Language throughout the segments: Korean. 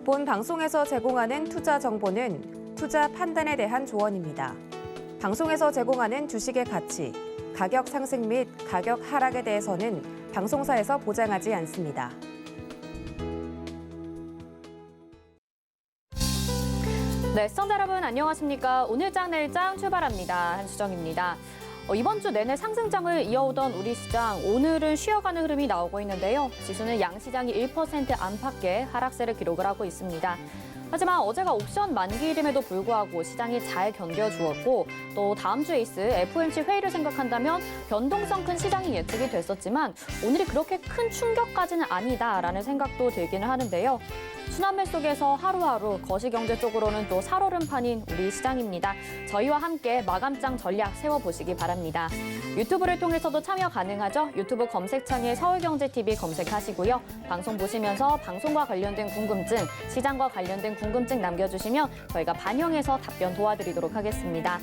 본 방송에서 제공하는 투자 정보는 투자 판단에 대한 조언입니다. 방송에서 제공하는 주식의 가치, 가격 상승 및 가격 하락에 대해서는 방송사에서 보장하지 않습니다. 네, 시청자 여러분 안녕하십니까? 오늘장 내일장 출발합니다. 한수정입니다. 이번 주 내내 상승장을 이어오던 우리 시장, 오늘은 쉬어가는 흐름이 나오고 있는데요. 지수는 양시장이 1% 안팎의 하락세를 기록을 하고 있습니다. 하지만 어제가 옵션 만기일임에도 불구하고 시장이 잘 견뎌주었고 또 다음 주에 있을 FOMC 회의를 생각한다면 변동성 큰 시장이 예측이 됐었지만 오늘이 그렇게 큰 충격까지는 아니다라는 생각도 들기는 하는데요. 순환매 속에서 하루하루 거시경제 쪽으로는 또 살얼음판인 우리 시장입니다. 저희와 함께 마감장 전략 세워보시기 바랍니다. 유튜브를 통해서도 참여 가능하죠. 유튜브 검색창에 서울경제TV 검색하시고요. 방송 보시면서 방송과 관련된 궁금증, 시장과 관련된 궁금증 남겨주시면 저희가 반영해서 답변 도와드리도록 하겠습니다.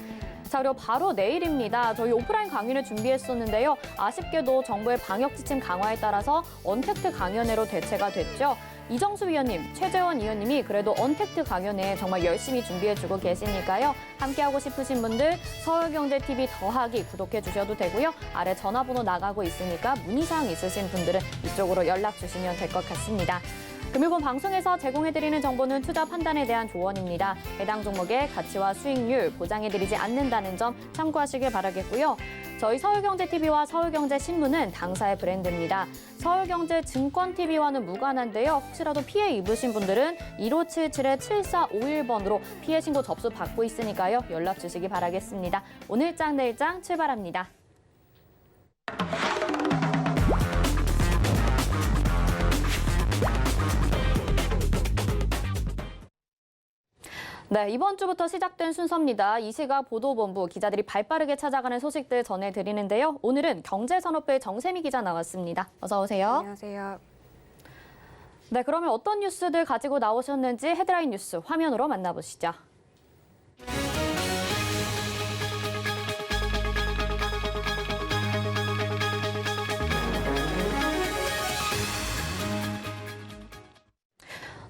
자, 그리고 바로 내일입니다. 저희 오프라인 강연을 준비했었는데요. 아쉽게도 정부의 방역 지침 강화에 따라서 언택트 강연회로 대체가 됐죠. 이정수 위원님, 최재원 위원님이 그래도 언택트 강연회 정말 열심히 준비해주고 계시니까요. 함께하고 싶으신 분들 서울경제TV 더하기 구독해 주셔도 되고요. 아래 전화번호 나가고 있으니까 문의사항 있으신 분들은 이쪽으로 연락 주시면 될 것 같습니다. 금일본 방송에서 제공해드리는 정보는 투자 판단에 대한 조언입니다. 해당 종목의 가치와 수익률 보장해드리지 않는다는 점 참고하시길 바라겠고요. 저희 서울경제TV와 서울경제신문은 당사의 브랜드입니다. 서울경제증권TV와는 무관한데요. 혹시라도 피해 입으신 분들은 1577-7451번으로 피해 신고 접수 받고 있으니까요. 연락 주시기 바라겠습니다. 오늘장 내일장 출발합니다. 네, 이번 주부터 시작된 순서입니다. 이 시각 보도본부 기자들이 발빠르게 찾아가는 소식들 전해드리는데요. 오늘은 경제산업부의 정세미 기자 나왔습니다. 어서 오세요. 안녕하세요. 네, 그러면 어떤 뉴스들 가지고 나오셨는지 헤드라인 뉴스 화면으로 만나보시죠.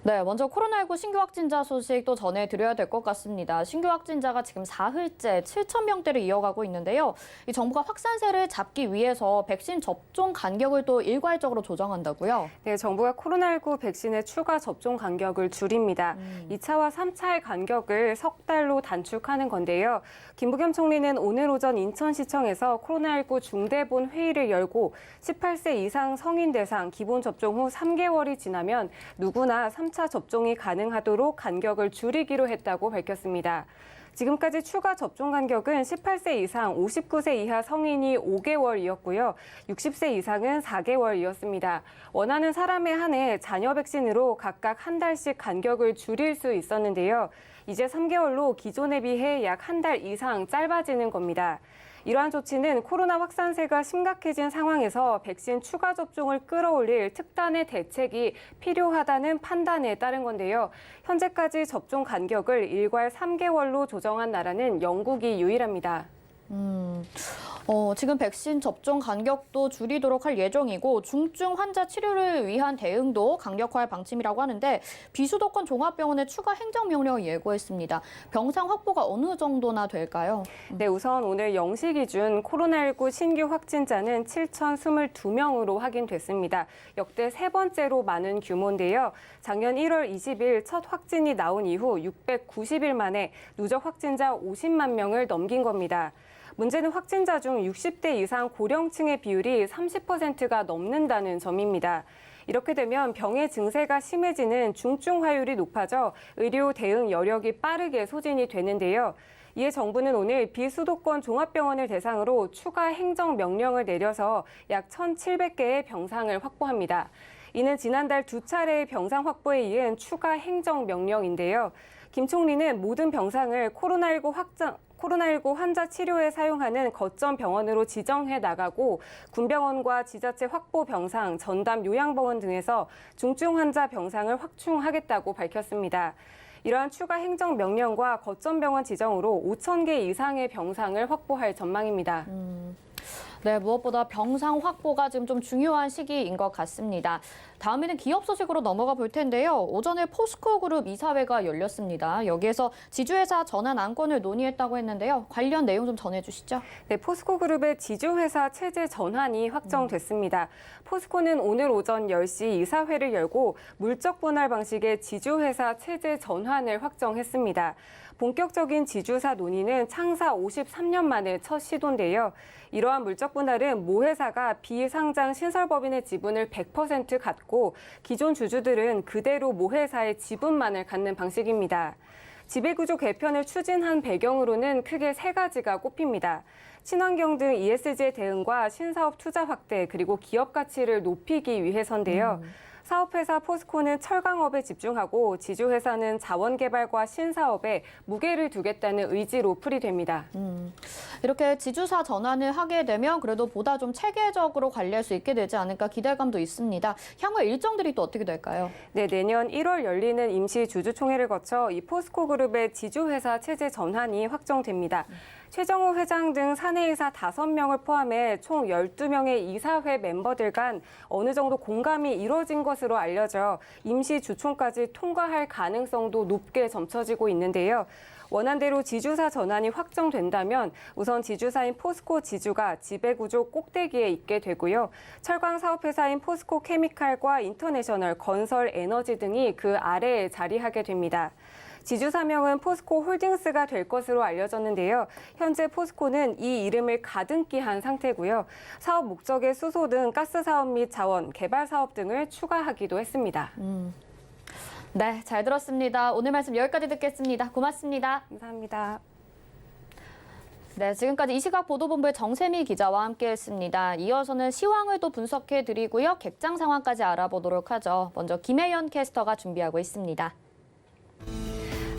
네, 먼저 코로나19 신규 확진자 소식 또 전해드려야 될 것 같습니다. 신규 확진자가 지금 사흘째 7,000명대를 이어가고 있는데요. 이 정부가 확산세를 잡기 위해서 백신 접종 간격을 또 일괄적으로 조정한다고요? 네, 정부가 코로나19 백신의 추가 접종 간격을 줄입니다. 2차와 3차의 간격을 석 달로 단축하는 건데요. 김부겸 총리는 오늘 오전 인천시청에서 코로나19 중대본 회의를 열고 18세 이상 성인 대상 기본 접종 후 3개월이 지나면 누구나 3차 접종이 가능하도록 간격을 줄이기로 했다고 밝혔습니다. 지금까지 추가 접종 간격은 18세 이상 59세 이하 성인이 5개월이었고요. 60세 이상은 4개월이었습니다. 원하는 사람에 한해 자녀 백신으로 각각 한 달씩 간격을 줄일 수 있었는데요. 이제 3개월로 기존에 비해 약 한 달 이상 짧아지는 겁니다. 이러한 조치는 코로나 확산세가 심각해진 상황에서 백신 추가 접종을 끌어올릴 특단의 대책이 필요하다는 판단에 따른 건데요. 현재까지 접종 간격을 일괄 3개월로 조정한 나라는 영국이 유일합니다. 지금 백신 접종 간격도 줄이도록 할 예정이고 중증 환자 치료를 위한 대응도 강력화할 방침이라고 하는데 비수도권 종합병원에 추가 행정명령을 예고했습니다. 병상 확보가 어느 정도나 될까요? 네, 우선 오늘 0시 기준 코로나19 신규 확진자는 7,022명으로 확인됐습니다. 역대 세 번째로 많은 규모인데요. 작년 1월 20일 첫 확진이 나온 이후 690일 만에 누적 확진자 50만 명을 넘긴 겁니다. 문제는 확진자 중 60대 이상 고령층의 비율이 30%가 넘는다는 점입니다. 이렇게 되면 병의 증세가 심해지는 중증 화율이 높아져 의료 대응 여력이 빠르게 소진이 되는데요. 이에 정부는 오늘 비수도권 종합병원을 대상으로 추가 행정명령을 내려서 약 1,700개의 병상을 확보합니다. 이는 지난달 두 차례의 병상 확보에 이은 추가 행정명령인데요. 김 총리는 모든 병상을 코로나19 환자 치료에 사용하는 거점 병원으로 지정해 나가고 군병원과 지자체 확보 병상, 전담 요양병원 등에서 중증 환자 병상을 확충하겠다고 밝혔습니다. 이러한 추가 행정명령과 거점 병원 지정으로 5,000개 이상의 병상을 확보할 전망입니다. 네, 무엇보다 병상 확보가 지금 좀 중요한 시기인 것 같습니다. 다음에는 기업 소식으로 넘어가 볼 텐데요. 오전에 포스코 그룹 이사회가 열렸습니다. 여기에서 지주회사 전환 안건을 논의했다고 했는데요. 관련 내용 좀 전해주시죠. 네, 포스코 그룹의 지주회사 체제 전환이 확정됐습니다. 포스코는 오늘 오전 10시 이사회를 열고 물적 분할 방식의 지주회사 체제 전환을 확정했습니다. 본격적인 지주사 논의는 창사 53년 만에 첫 시도인데요. 이러한 물적 분할은 모 회사가 비상장 신설법인의 지분을 100% 갖고 기존 주주들은 그대로 모 회사의 지분만을 갖는 방식입니다. 지배구조 개편을 추진한 배경으로는 크게 세 가지가 꼽힙니다. 친환경 등 ESG의 대응과 신사업 투자 확대 그리고 기업 가치를 높이기 위해서인데요. 사업회사 포스코는 철강업에 집중하고 지주회사는 자원개발과 신사업에 무게를 두겠다는 의지로 풀이됩니다. 이렇게 지주사 전환을 하게 되면 그래도 보다 좀 체계적으로 관리할 수 있게 되지 않을까 기대감도 있습니다. 향후 일정들이 또 어떻게 될까요? 네, 내년 1월 열리는 임시 주주총회를 거쳐 이 포스코 그룹의 지주회사 체제 전환이 확정됩니다. 최정호 회장 등 사내이사 5명을 포함해 총 12명의 이사회 멤버들 간 어느 정도 공감이 이루어진 것으로 알려져 임시 주총까지 통과할 가능성도 높게 점쳐지고 있는데요. 원안대로 지주사 전환이 확정된다면 우선 지주사인 포스코 지주가 지배구조 꼭대기에 있게 되고요. 철강 사업회사인 포스코 케미칼과 인터내셔널, 건설, 에너지 등이 그 아래에 자리하게 됩니다. 지주 사명은 포스코 홀딩스가 될 것으로 알려졌는데요. 현재 포스코는 이 이름을 가등기 한 상태고요. 사업 목적의 수소 등 가스 사업 및 자원, 개발 사업 등을 추가하기도 했습니다. 네, 잘 들었습니다. 오늘 말씀 여기까지 듣겠습니다. 고맙습니다. 감사합니다. 네, 지금까지 이 시각 보도본부의 정세미 기자와 함께했습니다. 이어서는 시황을 또 분석해드리고요. 객장 상황까지 알아보도록 하죠. 먼저 김혜연 캐스터가 준비하고 있습니다.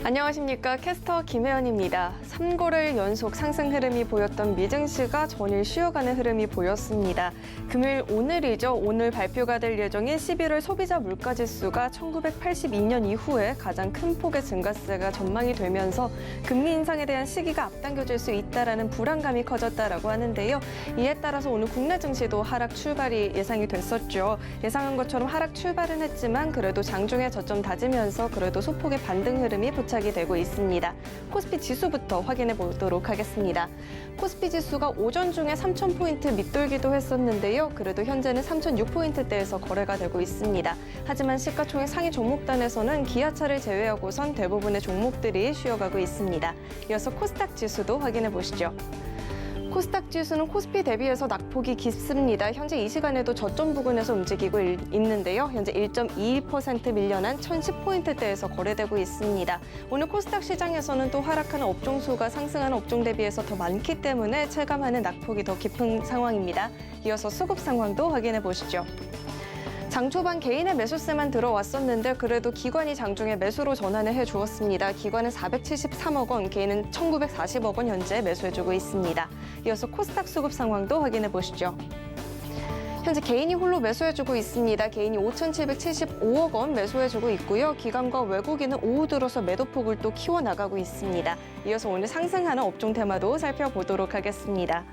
안녕하십니까. 캐스터 김혜연입니다. 3거래일 연속 상승 흐름이 보였던 미증시가 전일 쉬어가는 흐름이 보였습니다. 금요일 오늘이죠. 오늘 발표가 될 예정인 11월 소비자 물가지수가 1982년 이후에 가장 큰 폭의 증가세가 전망이 되면서 금리 인상에 대한 시기가 앞당겨질 수 있다라는 불안감이 커졌다라고 하는데요. 이에 따라서 오늘 국내 증시도 하락 출발이 예상이 됐었죠. 예상한 것처럼 하락 출발은 했지만 그래도 장중에 저점 다지면서 그래도 소폭의 반등 흐름이 포착 이 되고 있습니다. 코스피 지수부터 확인해 보도록 하겠습니다. 코스피 지수가 오전 중에 3,000포인트 밑돌기도 했었는데요. 그래도 현재는 3,006포인트대에서 거래가 되고 있습니다. 하지만 시가총액 상위 종목단에서는 기아차를 제외하고선 대부분의 종목들이 쉬어가고 있습니다. 이어서 코스닥 지수도 확인해 보시죠. 코스닥 지수는 코스피 대비해서 낙폭이 깊습니다. 현재 이 시간에도 저점 부근에서 움직이고 있는데요. 현재 1.21% 밀려난 1,010포인트대에서 거래되고 있습니다. 오늘 코스닥 시장에서는 또 하락하는 업종수가 상승하는 업종 대비해서 더 많기 때문에 체감하는 낙폭이 더 깊은 상황입니다. 이어서 수급 상황도 확인해 보시죠. 장 초반 개인의 매수세만 들어왔었는데 그래도 기관이 장중에 매수로 전환을 해주었습니다. 기관은 473억 원, 개인은 1,940억 원 현재 매수해주고 있습니다. 이어서 코스닥 수급 상황도 확인해 보시죠. 현재 개인이 홀로 매수해주고 있습니다. 개인이 5,775억 원 매수해주고 있고요. 기관과 외국인은 오후 들어서 매도폭을 또 키워나가고 있습니다. 이어서 오늘 상승하는 업종 테마도 살펴보도록 하겠습니다.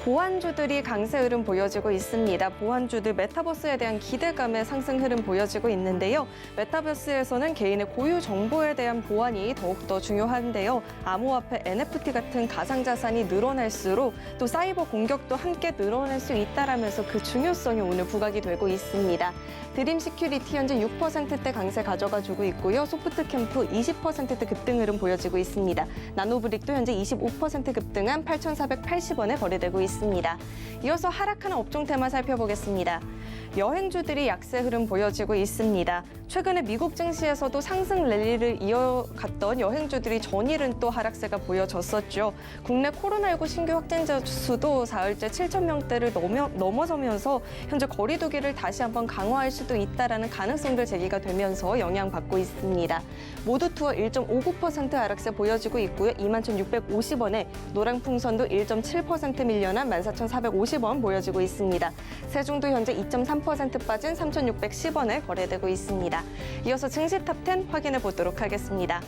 보안주들이 강세 흐름 보여지고 있습니다. 보안주들 메타버스에 대한 기대감의 상승 흐름 보여지고 있는데요. 메타버스에서는 개인의 고유 정보에 대한 보안이 더욱더 중요한데요. 암호화폐, NFT 같은 가상자산이 늘어날수록 또 사이버 공격도 함께 늘어날 수 있다라면서 그 중요성이 오늘 부각이 되고 있습니다. 드림 시큐리티 현재 6%대 강세 가져가주고 있고요. 소프트캠프 20%대 급등 흐름 보여지고 있습니다. 나노브릭도 현재 25% 급등한 8,480원에 거래되고 있습니다. 이어서 하락하는 업종 테마 살펴보겠습니다. 여행주들이 약세 흐름 보여지고 있습니다. 최근에 미국 증시에서도 상승 랠리를 이어갔던 여행주들이 전일은 또 하락세가 보여졌었죠. 국내 코로나19 신규 확진자 수도 사흘째 7,000명대를 넘어서면서 현재 거리두기를 다시 한번 강화할 수도 있다라는 가능성들 제기가 되면서 영향받고 있습니다. 모두투어 1.59% 하락세 보여지고 있고요. 21,650원에 노랑풍선도 1.7% 밀려난 14,450원 보여지고 있습니다. 세종도 현재 2.3% 빠진 3,610원에 거래되고 있습니다. 이어서 증시 탑10 확인해 보도록 하겠습니다.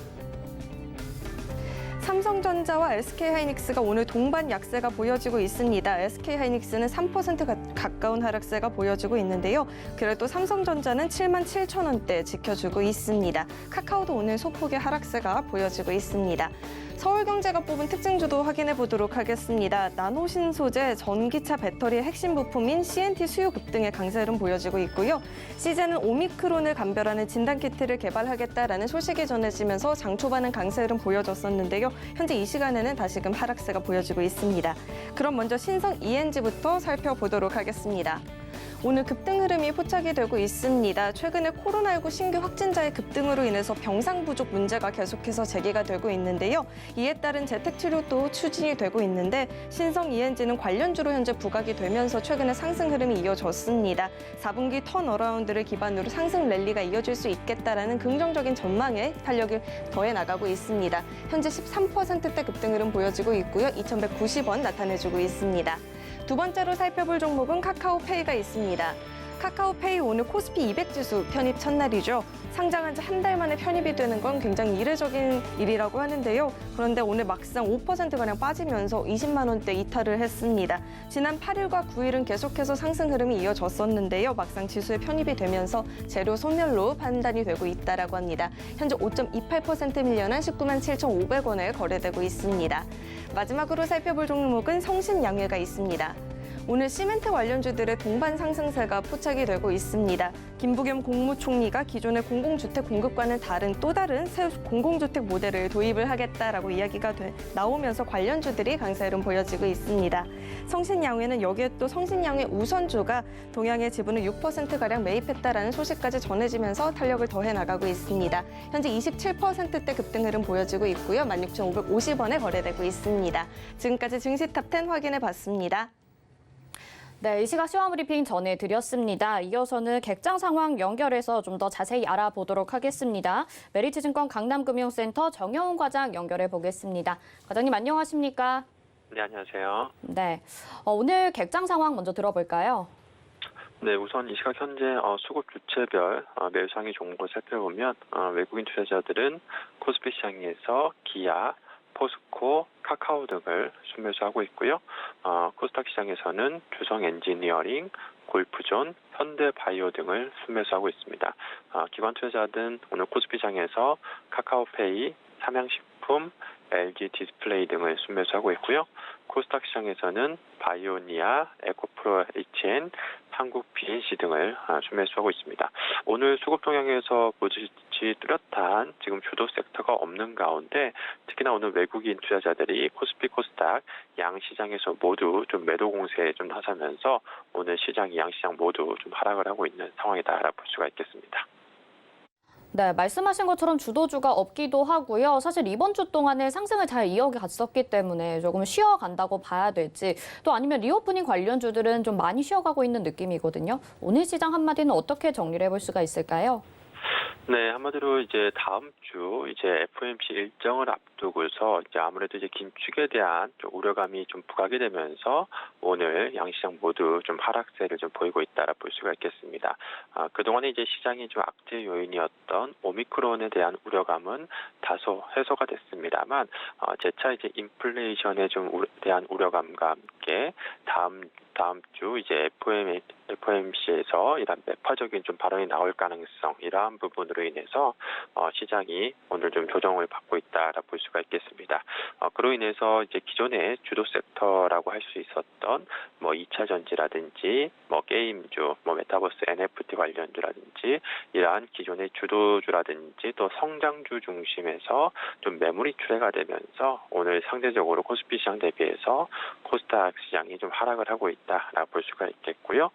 삼성전자와 SK하이닉스가 오늘 동반 약세가 보여지고 있습니다. SK하이닉스는 3% 가까운 하락세가 보여지고 있는데요. 그래도 삼성전자는 77,000원대 지켜주고 있습니다. 카카오도 오늘 소폭의 하락세가 보여지고 있습니다. 서울경제가 뽑은 특징주도 확인해 보도록 하겠습니다. 나노신소재, 전기차 배터리의 핵심 부품인 CNT 수요 급등의 강세 흐름 보여지고 있고요. 시제는 오미크론을 감별하는 진단키트를 개발하겠다라는 소식이 전해지면서 장 초반은 강세 흐름 보여줬었는데요. 현재 이 시간에는 다시금 하락세가 보여지고 있습니다. 그럼 먼저 신성 ENG부터 살펴보도록 하겠습니다. 오늘 급등 흐름이 포착이 되고 있습니다. 최근에 코로나19 신규 확진자의 급등으로 인해서 병상 부족 문제가 계속해서 제기가 되고 있는데요. 이에 따른 재택치료도 추진이 되고 있는데 신성 ENG는 관련주로 현재 부각이 되면서 최근에 상승 흐름이 이어졌습니다. 4분기 턴어라운드를 기반으로 상승 랠리가 이어질 수 있겠다라는 긍정적인 전망에 탄력을 더해 나가고 있습니다. 현재 13%대 급등 흐름 보여지고 있고요. 2,190원 나타내주고 있습니다. 두 번째로 살펴볼 종목은 카카오페이가 있습니다. 카카오페이 오늘 코스피 200 지수 편입 첫날이죠. 상장한 지 한 달 만에 편입이 되는 건 굉장히 이례적인 일이라고 하는데요. 그런데 오늘 막상 5%가량 빠지면서 20만 원대 이탈을 했습니다. 지난 8일과 9일은 계속해서 상승 흐름이 이어졌었는데요. 막상 지수에 편입이 되면서 재료 소멸로 판단이 되고 있다라고 합니다. 현재 5.28% 밀려난 19만 7,500원에 거래되고 있습니다. 마지막으로 살펴볼 종목은 성신양해가 있습니다. 오늘 시멘트 관련주들의 동반 상승세가 포착이 되고 있습니다. 김부겸 국무총리가 기존의 공공주택 공급과는 다른 또 다른 새 공공주택 모델을 도입을 하겠다라고 이야기가 나오면서 관련주들이 강세 흐름 보여지고 있습니다. 성신양해는 여기에 또 성신양해 우선주가 동양의 지분을 6%가량 매입했다라는 소식까지 전해지면서 탄력을 더해 나가고 있습니다. 현재 27%대 급등 흐름 보여지고 있고요. 16,550원에 거래되고 있습니다. 지금까지 증시 탑10 확인해 봤습니다. 네, 이 시각 시황 브리핑 전해드렸습니다. 이어서는 객장 상황 연결해서 좀 더 자세히 알아보도록 하겠습니다. 메리츠증권 강남금융센터 정여훈 과장 연결해 보겠습니다. 과장님 안녕하십니까? 네, 안녕하세요. 네, 오늘 객장 상황 먼저 들어볼까요? 네, 우선 이 시각 현재 수급 주체별 매수상의 종목을 살펴보면 외국인 투자자들은 코스피 시장에서 기아, 포스코, 카카오 등을 순매수하고 있고요. 코스닥 시장에서는 주성 엔지니어링, 골프존, 현대바이오 등을 순매수하고 있습니다. 기관 투자자들은 오늘 코스피 시장에서 카카오페이, 삼양식품, LG 디스플레이 등을 순매수하고 있고요. 코스닥 시장에서는 바이오니아, 에코프로 HN, 한국 BNC 등을 순매수하고 있습니다. 오늘 수급 동향에서 보듯이 뚜렷한 지금 주도 섹터가 없는 가운데 특히나 오늘 외국인 투자자들이 코스피, 코스닥 양시장에서 모두 좀 매도 공세에 좀 나서면서 오늘 시장, 양시장 모두 좀 하락을 하고 있는 상황이다라고 볼 수가 있겠습니다. 네, 말씀하신 것처럼 주도주가 없기도 하고요. 사실 이번 주 동안에 상승을 잘 이어갔었기 때문에 조금 쉬어간다고 봐야 될지 또 아니면 리오프닝 관련주들은 좀 많이 쉬어가고 있는 느낌이거든요. 오늘 시장 한마디는 어떻게 정리를 해볼 수가 있을까요? 네, 한마디로 이제 다음 주 이제 FOMC 일정을 앞두고서 이제 아무래도 이제 긴축에 대한 좀 우려감이 좀 부각이 되면서 오늘 양시장 모두 좀 하락세를 좀 보이고 있다라 볼 수가 있겠습니다. 그동안에 이제 시장이 좀 악재 요인이었던 오미크론에 대한 우려감은 다소 해소가 됐습니다만 재차 이제 인플레이션에 좀 대한 우려감과 함께 다음 주 이제 FOMC에서 이런 매파적인 좀 발언이 나올 가능성 이러한 부분으로 인해서 시장이 오늘 좀 조정을 받고 있다라 볼 수가 있겠습니다. 그로 인해서 이제 기존의 주도 섹터라고 할 수 있었던 뭐 2차 전지라든지 뭐 게임주, 뭐 메타버스 NFT 관련주라든지 이러한 기존의 주도주라든지 또 성장주 중심에서 좀 매물이 출회가 되면서 오늘 상대적으로 코스피 시장 대비해서 코스닥 시장이 좀 하락을 하고 있다라고 볼 수가 있겠고요.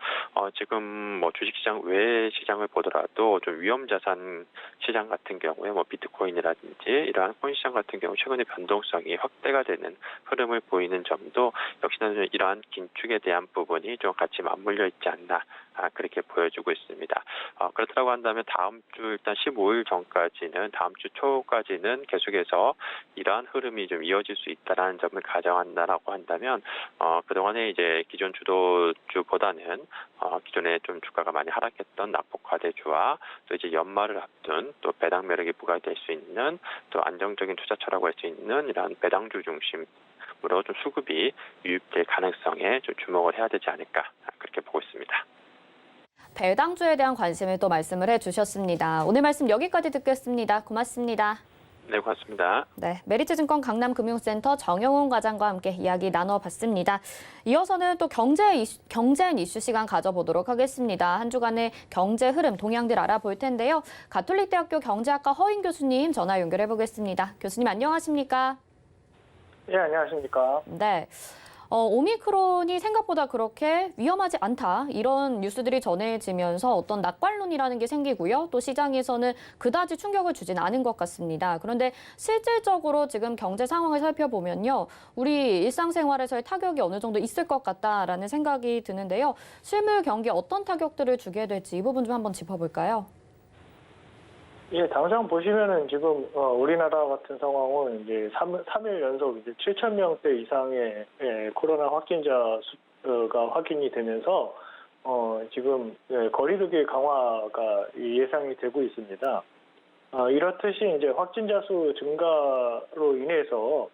지금 뭐 주식시장 외 시장을 보더라도 좀 위험자산 시장 같은 경우에 뭐 비트코인이라든지 이러한 코인 시장 같은 경우 최근에 변동성이 확대가 되는 흐름을 보이는 점도 역시나 이러한 긴축에 대한 부분이 좀 같이 맞물려 있지 않나 그렇게 보여주고 있습니다. 그렇다고 한다면 다음 주 일단 15일 전까지는 다음 주 초까지는 계속해서 이러한 흐름이 좀 이어질 수 있다라는 점을 가정한다라고 한다면 그동안에 이제 기존 주도주보다는 기존에 좀 주가가 많이 하락했던 낙폭과대주와 또 이제 연말을 앞둔 또 배당 매력이 부과될 수 있는 또 안정적인 투자처라고 할 수 있는 이러한 배당주 중심으로 좀 수급이 유입될 가능성에 좀 주목을 해야 되지 않을까 그렇게 보고 있습니다. 배당주에 대한 관심을 또 말씀을 해주셨습니다. 오늘 말씀 여기까지 듣겠습니다. 고맙습니다. 네, 고맙습니다. 네, 메리츠증권 강남금융센터 정영훈 과장과 함께 이야기 나눠봤습니다. 이어서는 또 경제인 이슈 시간 가져보도록 하겠습니다. 한 주간의 경제 흐름 동향들 알아볼 텐데요. 가톨릭대학교 경제학과 허인 교수님 전화 연결해 보겠습니다. 교수님 안녕하십니까? 예, 안녕하십니까. 네. 오미크론이 생각보다 그렇게 위험하지 않다. 이런 뉴스들이 전해지면서 어떤 낙관론이라는 게 생기고요. 또 시장에서는 그다지 충격을 주진 않은 것 같습니다. 그런데 실질적으로 지금 경제 상황을 살펴보면요. 우리 일상생활에서의 타격이 어느 정도 있을 것 같다라는 생각이 드는데요. 실물 경기에 어떤 타격들을 주게 될지 이 부분 좀 한번 짚어볼까요? 예, 당장 보시면은 지금 우리나라 같은 상황은 이제 3일 연속 이제 7,000명대 이상의 코로나 확진자 수가 확인이 되면서 지금 거리두기 강화가 예상이 되고 있습니다. 이렇듯이 이제 확진자 수 증가로 인해서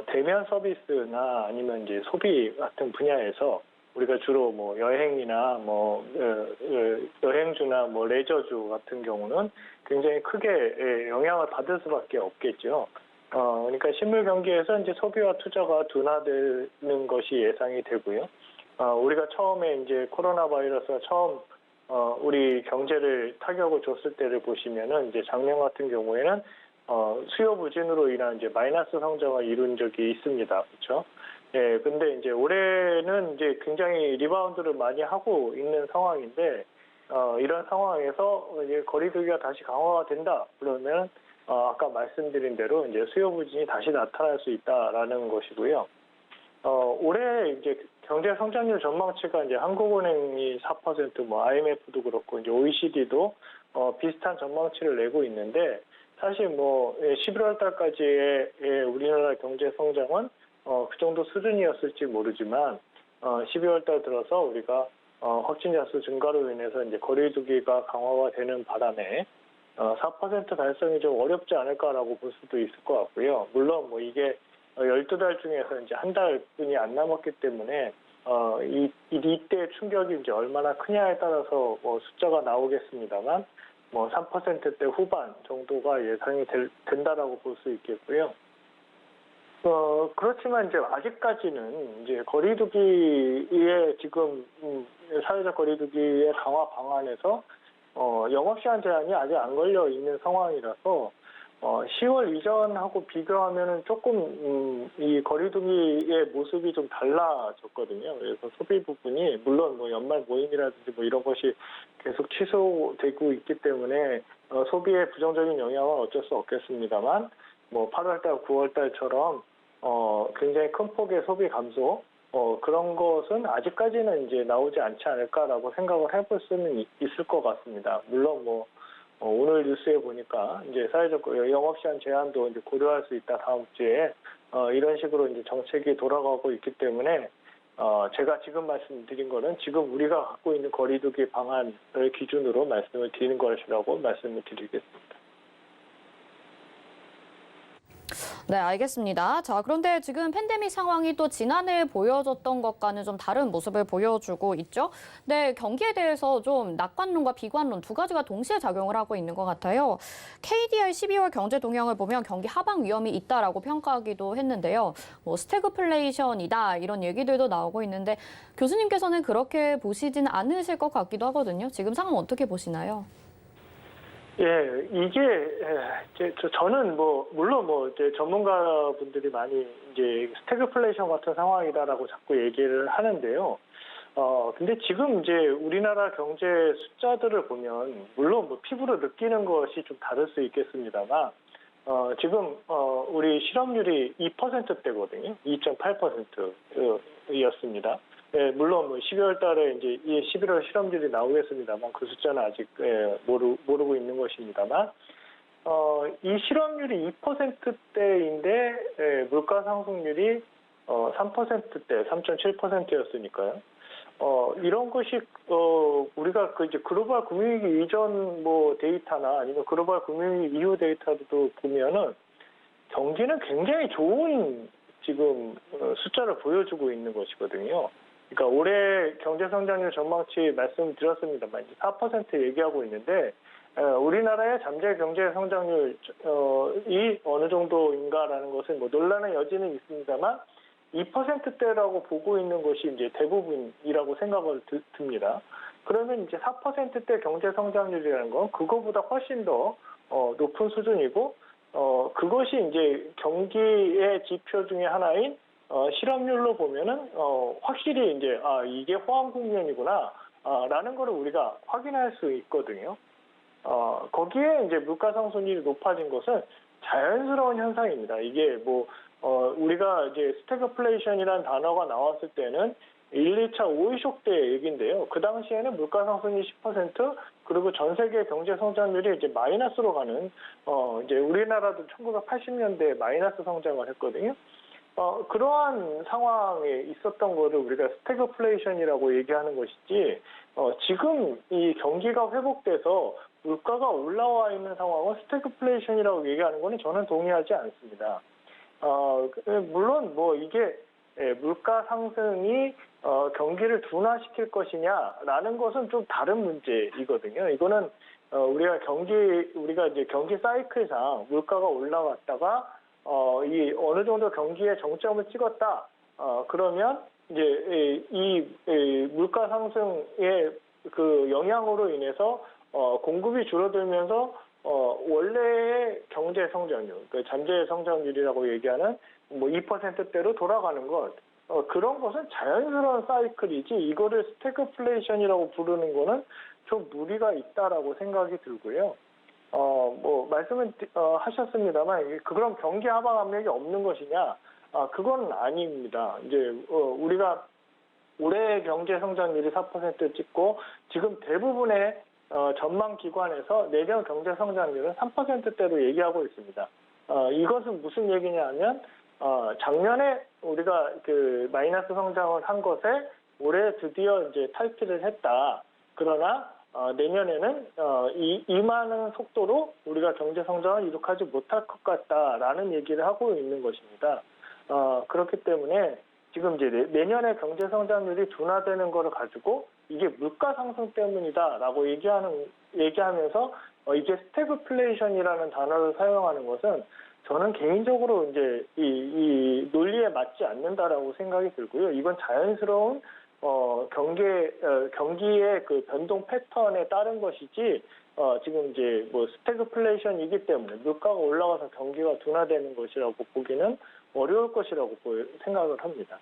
대면 서비스나 아니면 이제 소비 같은 분야에서 우리가 주로 뭐 여행이나 여행주나 레저주 같은 경우는 굉장히 크게 영향을 받을 수밖에 없겠죠. 그러니까 실물 경기에서 이제 소비와 투자가 둔화되는 것이 예상이 되고요. 우리가 처음에 이제 코로나 바이러스가 처음 우리 경제를 타격을 줬을 때를 보시면은 이제 작년 같은 경우에는 수요 부진으로 인한 이제 마이너스 성장을 이룬 적이 있습니다. 그렇죠? 예, 근데 이제 올해는 이제 굉장히 리바운드를 많이 하고 있는 상황인데, 이런 상황에서 이제 거리두기가 다시 강화가 된다. 그러면, 아까 말씀드린 대로 이제 수요 부진이 다시 나타날 수 있다라는 것이고요. 올해 이제 경제 성장률 전망치가 이제 한국은행이 4%, IMF도 그렇고, 이제 OECD도 비슷한 전망치를 내고 있는데, 사실 11월 달까지의 우리나라 경제 성장은 그 정도 수준이었을지 모르지만 12월 달 들어서 우리가 확진자 수 증가로 인해서 이제 거리두기가 강화가 되는 바람에 4% 달성이 좀 어렵지 않을까라고 볼 수도 있을 것 같고요. 물론 이게 12달 중에서 이제 한 달뿐이 안 남았기 때문에 이때 충격이 이제 얼마나 크냐에 따라서 숫자가 나오겠습니다만 3%대 후반 정도가 예상이 된다라고 볼 수 있겠고요. 그렇지만 이제 아직까지는 이제 거리두기의 지금 사회적 거리두기의 강화 방안에서 영업시간 제한이 아직 안 걸려 있는 상황이라서 10월 이전하고 비교하면은 조금 이 거리두기의 모습이 좀 달라졌거든요. 그래서 소비 부분이 물론 연말 모임이라든지 이런 것이 계속 취소되고 있기 때문에 소비에 부정적인 영향은 어쩔 수 없겠습니다만 8월달, 9월달처럼 굉장히 큰 폭의 소비 감소 그런 것은 아직까지는 이제 나오지 않지 않을까라고 생각을 해볼 수는 있을 것 같습니다. 물론 오늘 뉴스에 보니까 이제 사회적 영업시간 제한도 이제 고려할 수 있다 다음 주에 이런 식으로 이제 정책이 돌아가고 있기 때문에 제가 지금 말씀드린 거는 지금 우리가 갖고 있는 거리두기 방안을 기준으로 말씀을 드리는 것이라고 말씀을 드리겠습니다. 네, 알겠습니다. 자, 그런데 지금 팬데믹 상황이 또 지난해 보여줬던 것과는 좀 다른 모습을 보여주고 있죠. 네, 경기에 대해서 좀 낙관론과 비관론 두 가지가 동시에 작용을 하고 있는 것 같아요. KDI 12월 경제 동향을 보면 경기 하방 위험이 있다라고 평가하기도 했는데요. 스태그플레이션이다 이런 얘기들도 나오고 있는데 교수님께서는 그렇게 보시지는 않으실 것 같기도 하거든요. 지금 상황 어떻게 보시나요? 예, 이게 저는 물론 이제 전문가분들이 많이 이제 스태그플레이션 같은 상황이다라고 자꾸 얘기를 하는데요. 근데 지금 이제 우리나라 경제 숫자들을 보면 물론 피부로 느끼는 것이 좀 다를 수 있겠습니다만 지금 우리 실업률이 2%대거든요. 2.8%였습니다. 예, 물론 12월 달에 이제 11월 실업률이 나오겠습니다만 그 숫자는 아직 모르고 있는 것입니다만 이 실업률이 2%대인데 물가 상승률이 3%대, 3.7%였으니까요. 이런 것이 우리가 그 이제 글로벌 금융위기 이전 뭐 데이터나 아니면 글로벌 금융위기 이후 데이터도 보면은 경기는 굉장히 좋은 지금 숫자를 보여주고 있는 것이거든요. 그러니까 올해 경제 성장률 전망치 말씀드렸습니다만 4% 얘기하고 있는데 우리나라의 잠재 경제 성장률이 어느 정도인가라는 것은 뭐 논란의 여지는 있습니다만 2%대라고 보고 있는 것이 이제 대부분이라고 생각을 듭니다. 그러면 이제 4%대 경제 성장률이라는 건 그거보다 훨씬 더 높은 수준이고 그것이 이제 경기의 지표 중에 하나인 실업률로 보면은 확실히 이제 이게 호황 국면이구나 라는 거를 우리가 확인할 수 있거든요. 거기에 이제 물가 상승률이 높아진 것은 자연스러운 현상입니다. 이게 뭐 우리가 이제 스태그플레이션이라는 단어가 나왔을 때는 1, 2차 오일 쇼크 때 얘기인데요. 그 당시에는 물가 상승이 10% 그리고 전 세계 경제 성장률이 이제 마이너스로 가는 이제 우리나라도 1980년대에 마이너스 성장을 했거든요. 그러한 상황에 있었던 거를 우리가 스태그플레이션이라고 얘기하는 것이지 지금 이 경기가 회복돼서 물가가 올라와 있는 상황은 스태그플레이션이라고 얘기하는 거는 저는 동의하지 않습니다. 물론 뭐 이게 물가 상승이 경기를 둔화시킬 것이냐라는 것은 좀 다른 문제이거든요. 이거는 우리가 이제 경기 사이클상 물가가 올라왔다가 이 어느 정도 경기에 정점을 찍었다. 그러면 이제 이 물가 상승의 그 영향으로 인해서 공급이 줄어들면서 원래의 경제 성장률, 그 잠재 성장률이라고 얘기하는 뭐 2%대로 돌아가는 것, 그런 것은 자연스러운 사이클이지 이거를 스태그플레이션이라고 부르는 거는 좀 무리가 있다라고 생각이 들고요. 뭐 말씀은 하셨습니다만 그런 경기 하방 압력이 없는 것이냐? 그건 아닙니다. 이제 우리가 올해 경제 성장률이 4% 찍고 지금 대부분의 전망 기관에서 내년 경제 성장률은 3%대로 얘기하고 있습니다. 이것은 무슨 얘기냐면 작년에 우리가 그 마이너스 성장을 한 것에 올해 드디어 이제 탈피를 했다. 그러나 내년에는 이만한 속도로 우리가 경제 성장을 이룩하지 못할 것 같다라는 얘기를 하고 있는 것입니다. 그렇기 때문에 지금 이제 내년에 경제 성장률이 둔화되는 거를 가지고 이게 물가 상승 때문이다라고 얘기하면서 이게 스태그플레이션이라는 단어를 사용하는 것은 저는 개인적으로 이제 이 논리에 맞지 않는다라고 생각이 들고요. 이건 자연스러운 경기의 그 변동 패턴에 따른 것이지 지금 이제 뭐 스태그플레이션이기 때문에 물가가 올라가서 경기가 둔화되는 것이라고 보기는 어려울 것이라고 생각을 합니다.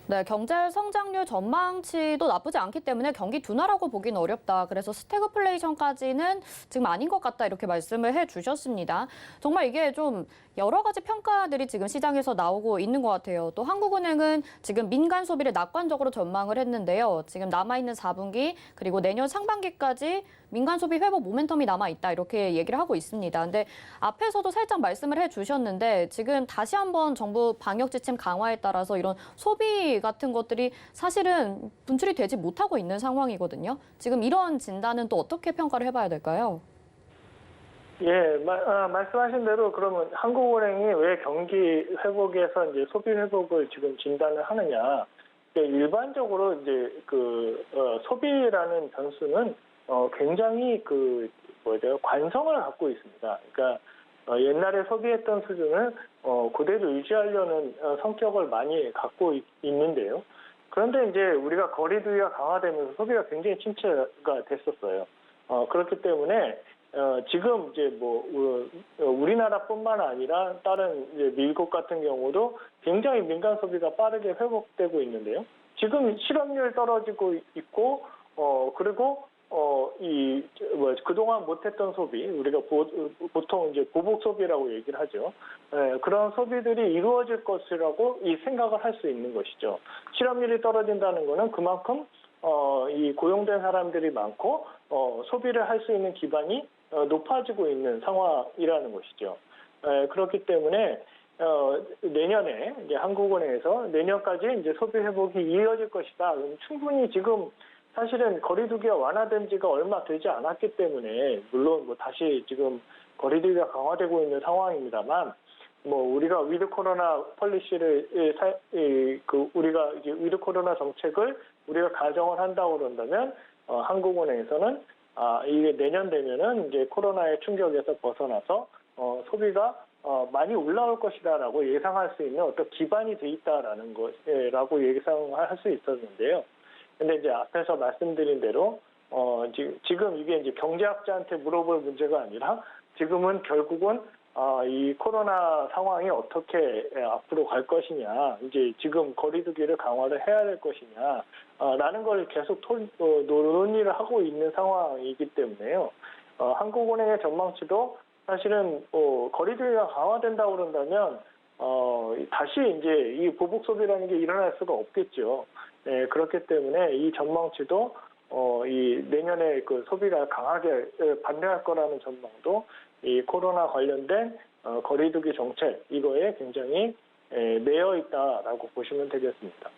네, 경제 성장률 전망치도 나쁘지 않기 때문에 경기 둔화라고 보기는 어렵다. 그래서 스태그플레이션까지는 지금 아닌 것 같다 이렇게 말씀을 해주셨습니다. 정말 이게 좀 여러 가지 평가들이 지금 시장에서 나오고 있는 것 같아요. 또 한국은행은 지금 민간 소비를 낙관적으로 전망을 했는데요. 지금 남아있는 4분기 그리고 내년 상반기까지 민간 소비 회복 모멘텀이 남아있다 이렇게 얘기를 하고 있습니다. 근데 앞에서도 살짝 말씀을 해주셨는데 지금 다시 한번 정부 방역 지침 강화에 따라서 이런 소비 같은 것들이 사실은 분출이 되지 못하고 있는 상황이거든요. 지금 이런 진단은 또 어떻게 평가를 해봐야 될까요? 예, 말씀하신 대로 그러면 한국은행이 왜 경기 회복에서 이제 소비 회복을 지금 진단을 하느냐? 일반적으로 이제 소비라는 변수는 굉장히 관성을 갖고 있습니다. 그러니까 옛날에 소비했던 수준을 그대로 유지하려는 성격을 많이 갖고 있는데요. 그런데 이제 우리가 거리두기가 강화되면서 소비가 굉장히 침체가 됐었어요. 그렇기 때문에 지금 이제 우리나라뿐만 아니라 다른 이제 미국 같은 경우도 굉장히 민간 소비가 빠르게 회복되고 있는데요. 지금 실업률 떨어지고 있고 그리고 그동안 못했던 소비, 우리가 보통 이제 보복 소비라고 얘기를 하죠. 그런 소비들이 이루어질 것이라고 생각을 할 수 있는 것이죠. 실업률이 떨어진다는 거는 그만큼 이 고용된 사람들이 많고 소비를 할 수 있는 기반이 높아지고 있는 상황이라는 것이죠. 그렇기 때문에 내년에 이제 한국은행에서 내년까지 이제 소비 회복이 이어질 것이다. 충분히 지금 사실은 거리두기가 완화된 지가 얼마 되지 않았기 때문에 물론 뭐 다시 지금 거리두기가 강화되고 있는 상황입니다만 뭐 우리가 위드 코로나 폴리시를 우리가 이제 위드 코로나 정책을 우리가 가정을 한다고 그런다면 한국은행에서는 이게 내년 되면은 이제 코로나의 충격에서 벗어나서 소비가 많이 올라올 것이다라고 예상할 수 있는 어떤 기반이 돼 있다라는 것이라고 예상할 수 있었는데요. 근데 이제 앞에서 말씀드린 대로 지금 이게 이제 경제학자한테 물어볼 문제가 아니라 지금은 결국은 이 코로나 상황이 어떻게 앞으로 갈 것이냐, 이제 지금 거리두기를 강화를 해야 될 것이냐, 라는 걸 계속 논의를 하고 있는 상황이기 때문에요. 한국은행의 전망치도 사실은 거리두기가 강화된다고 그런다면 다시 이제 이 보복 소비라는 게 일어날 수가 없겠죠. 네, 그렇기 때문에 이 전망치도 이 내년에 그 소비가 강하게 반등할 거라는 전망도 이 코로나 관련된 거리두기 정책 이거에 굉장히 매여 있다라고 보시면 되겠습니다.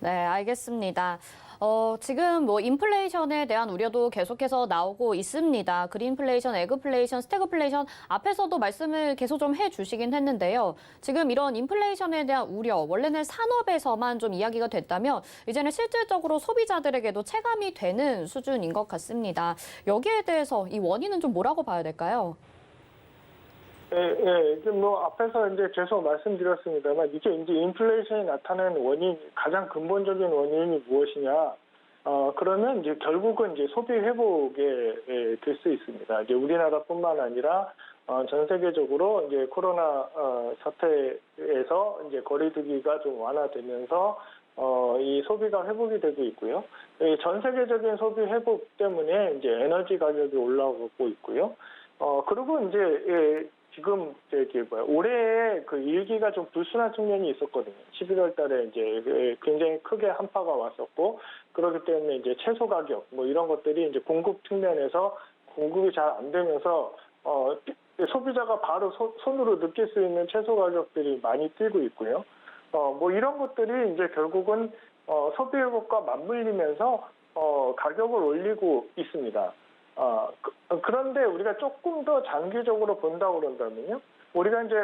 네, 알겠습니다. 지금 뭐 인플레이션에 대한 우려도 계속해서 나오고 있습니다. 그린플레이션, 에그플레이션, 스태그플레이션 앞에서도 말씀을 계속 좀 해주시긴 했는데요. 지금 이런 인플레이션에 대한 우려, 원래는 산업에서만 좀 이야기가 됐다면 이제는 실질적으로 소비자들에게도 체감이 되는 수준인 것 같습니다. 여기에 대해서 이 원인은 좀 뭐라고 봐야 될까요? 예, 뭐 앞에서 이제 계속 말씀드렸습니다만 이게 이제 인플레이션이 나타나는 원인, 가장 근본적인 원인이 무엇이냐? 그러면 이제 결국은 이제 소비 회복에 될 수 있습니다. 이제 우리나라뿐만 아니라 전 세계적으로 이제 코로나 사태에서 이제 거리두기가 좀 완화되면서 이 소비가 회복이 되고 있고요. 전 세계적인 소비 회복 때문에 이제 에너지 가격이 올라가고 있고요. 그리고 이제 지금 올해에 그 일기가 좀 불순한 측면이 있었거든요. 11월 달에 이제 굉장히 크게 한파가 왔었고, 그렇기 때문에 이제 채소 가격 뭐 이런 것들이 이제 공급 측면에서 공급이 잘 안 되면서 소비자가 바로 손으로 느낄 수 있는 채소 가격들이 많이 뛰고 있고요. 뭐 이런 것들이 이제 결국은 소비 회복과 맞물리면서 가격을 올리고 있습니다. 그런데 우리가 조금 더 장기적으로 본다고 그런다면요. 우리가 이제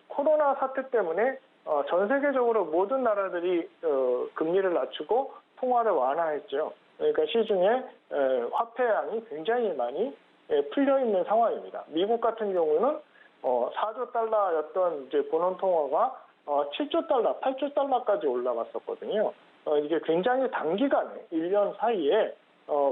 코로나 사태 때문에 전 세계적으로 모든 나라들이 금리를 낮추고 통화를 완화했죠. 그러니까 시중에 화폐량이 굉장히 많이 풀려 있는 상황입니다. 미국 같은 경우는 4조 달러였던 이제 본원 통화가 7조 달러, 8조 달러까지 올라갔었거든요. 이게 굉장히 단기간에 1년 사이에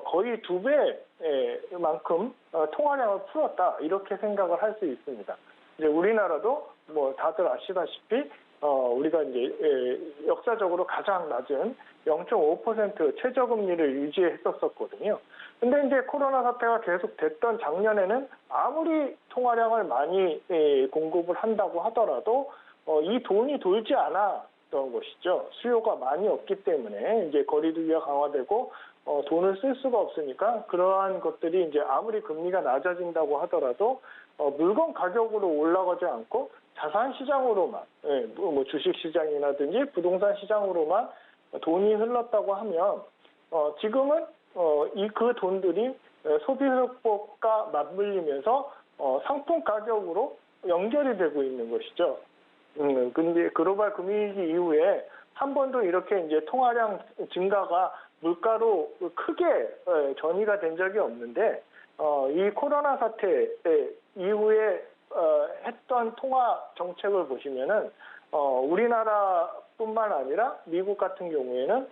거의 2배만큼 통화량을 풀었다 이렇게 생각을 할 수 있습니다. 이제 우리나라도 뭐 다들 아시다시피 우리가 이제 역사적으로 가장 낮은 0.5% 최저금리를 유지했었거든요. 근데 이제 코로나 사태가 계속 됐던 작년에는 아무리 통화량을 많이 공급을 한다고 하더라도 이 돈이 돌지 않았던 것이죠. 수요가 많이 없기 때문에 이제 거리두기가 강화되고 돈을 쓸 수가 없으니까 그러한 것들이 이제 아무리 금리가 낮아진다고 하더라도 물건 가격으로 올라가지 않고 자산 시장으로만, 뭐 주식 시장이라든지 부동산 시장으로만 돈이 흘렀다고 하면 지금은 그 돈들이 소비 회복과 맞물리면서 상품 가격으로 연결이 되고 있는 것이죠. 근데 글로벌 금융위기 이후에 한 번도 이렇게 이제 통화량 증가가 물가로 크게 전이가 된 적이 없는데 이 코로나 사태 이후에 했던 통화 정책을 보시면은 우리나라뿐만 아니라 미국 같은 경우에는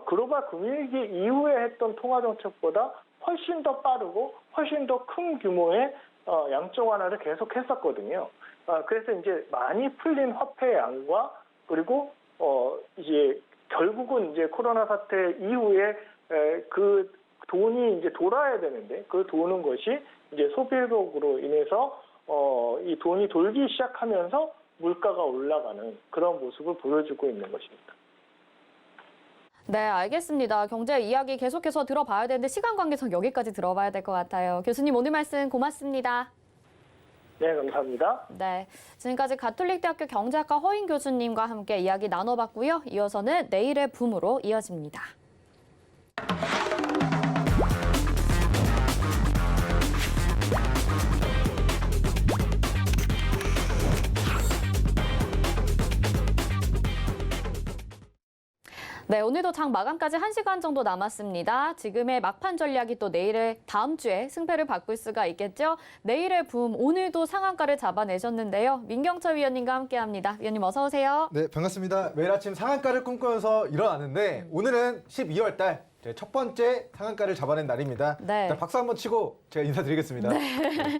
글로벌 금융위기 이후에 했던 통화 정책보다 훨씬 더 빠르고 훨씬 더 큰 규모의 양적 완화를 계속했었거든요. 그래서 이제 많이 풀린 화폐 양과 그리고 이제 결국은 이제 코로나 사태 이후에 그 돈이 이제 돌아야 되는데 그 도는 것이 이제 소비 회복으로 인해서 이 돈이 돌기 시작하면서 물가가 올라가는 그런 모습을 보여주고 있는 것입니다. 네, 알겠습니다. 경제 이야기 계속해서 들어봐야 되는데 시간 관계상 여기까지 들어봐야 될 것 같아요. 교수님 오늘 말씀 고맙습니다. 네, 감사합니다. 네, 지금까지 가톨릭대학교 경제학과 허인 교수님과 함께 이야기 나눠봤고요. 이어서는 내일의 붐으로 이어집니다. 네, 오늘도 장 마감까지 1시간 정도 남았습니다. 지금의 막판 전략이 또 내일의 다음 주에 승패를 바꿀 수가 있겠죠. 내일의 붐, 오늘도 상한가를 잡아내셨는데요. 민경철 위원님과 함께합니다. 위원님 어서 오세요. 네, 반갑습니다. 매일 아침 상한가를 꿈꾸면서 일어나는데 오늘은 12월 달 첫 번째 상한가를 잡아낸 날입니다. 네. 일단 박수 한번 치고 제가 인사드리겠습니다. 네.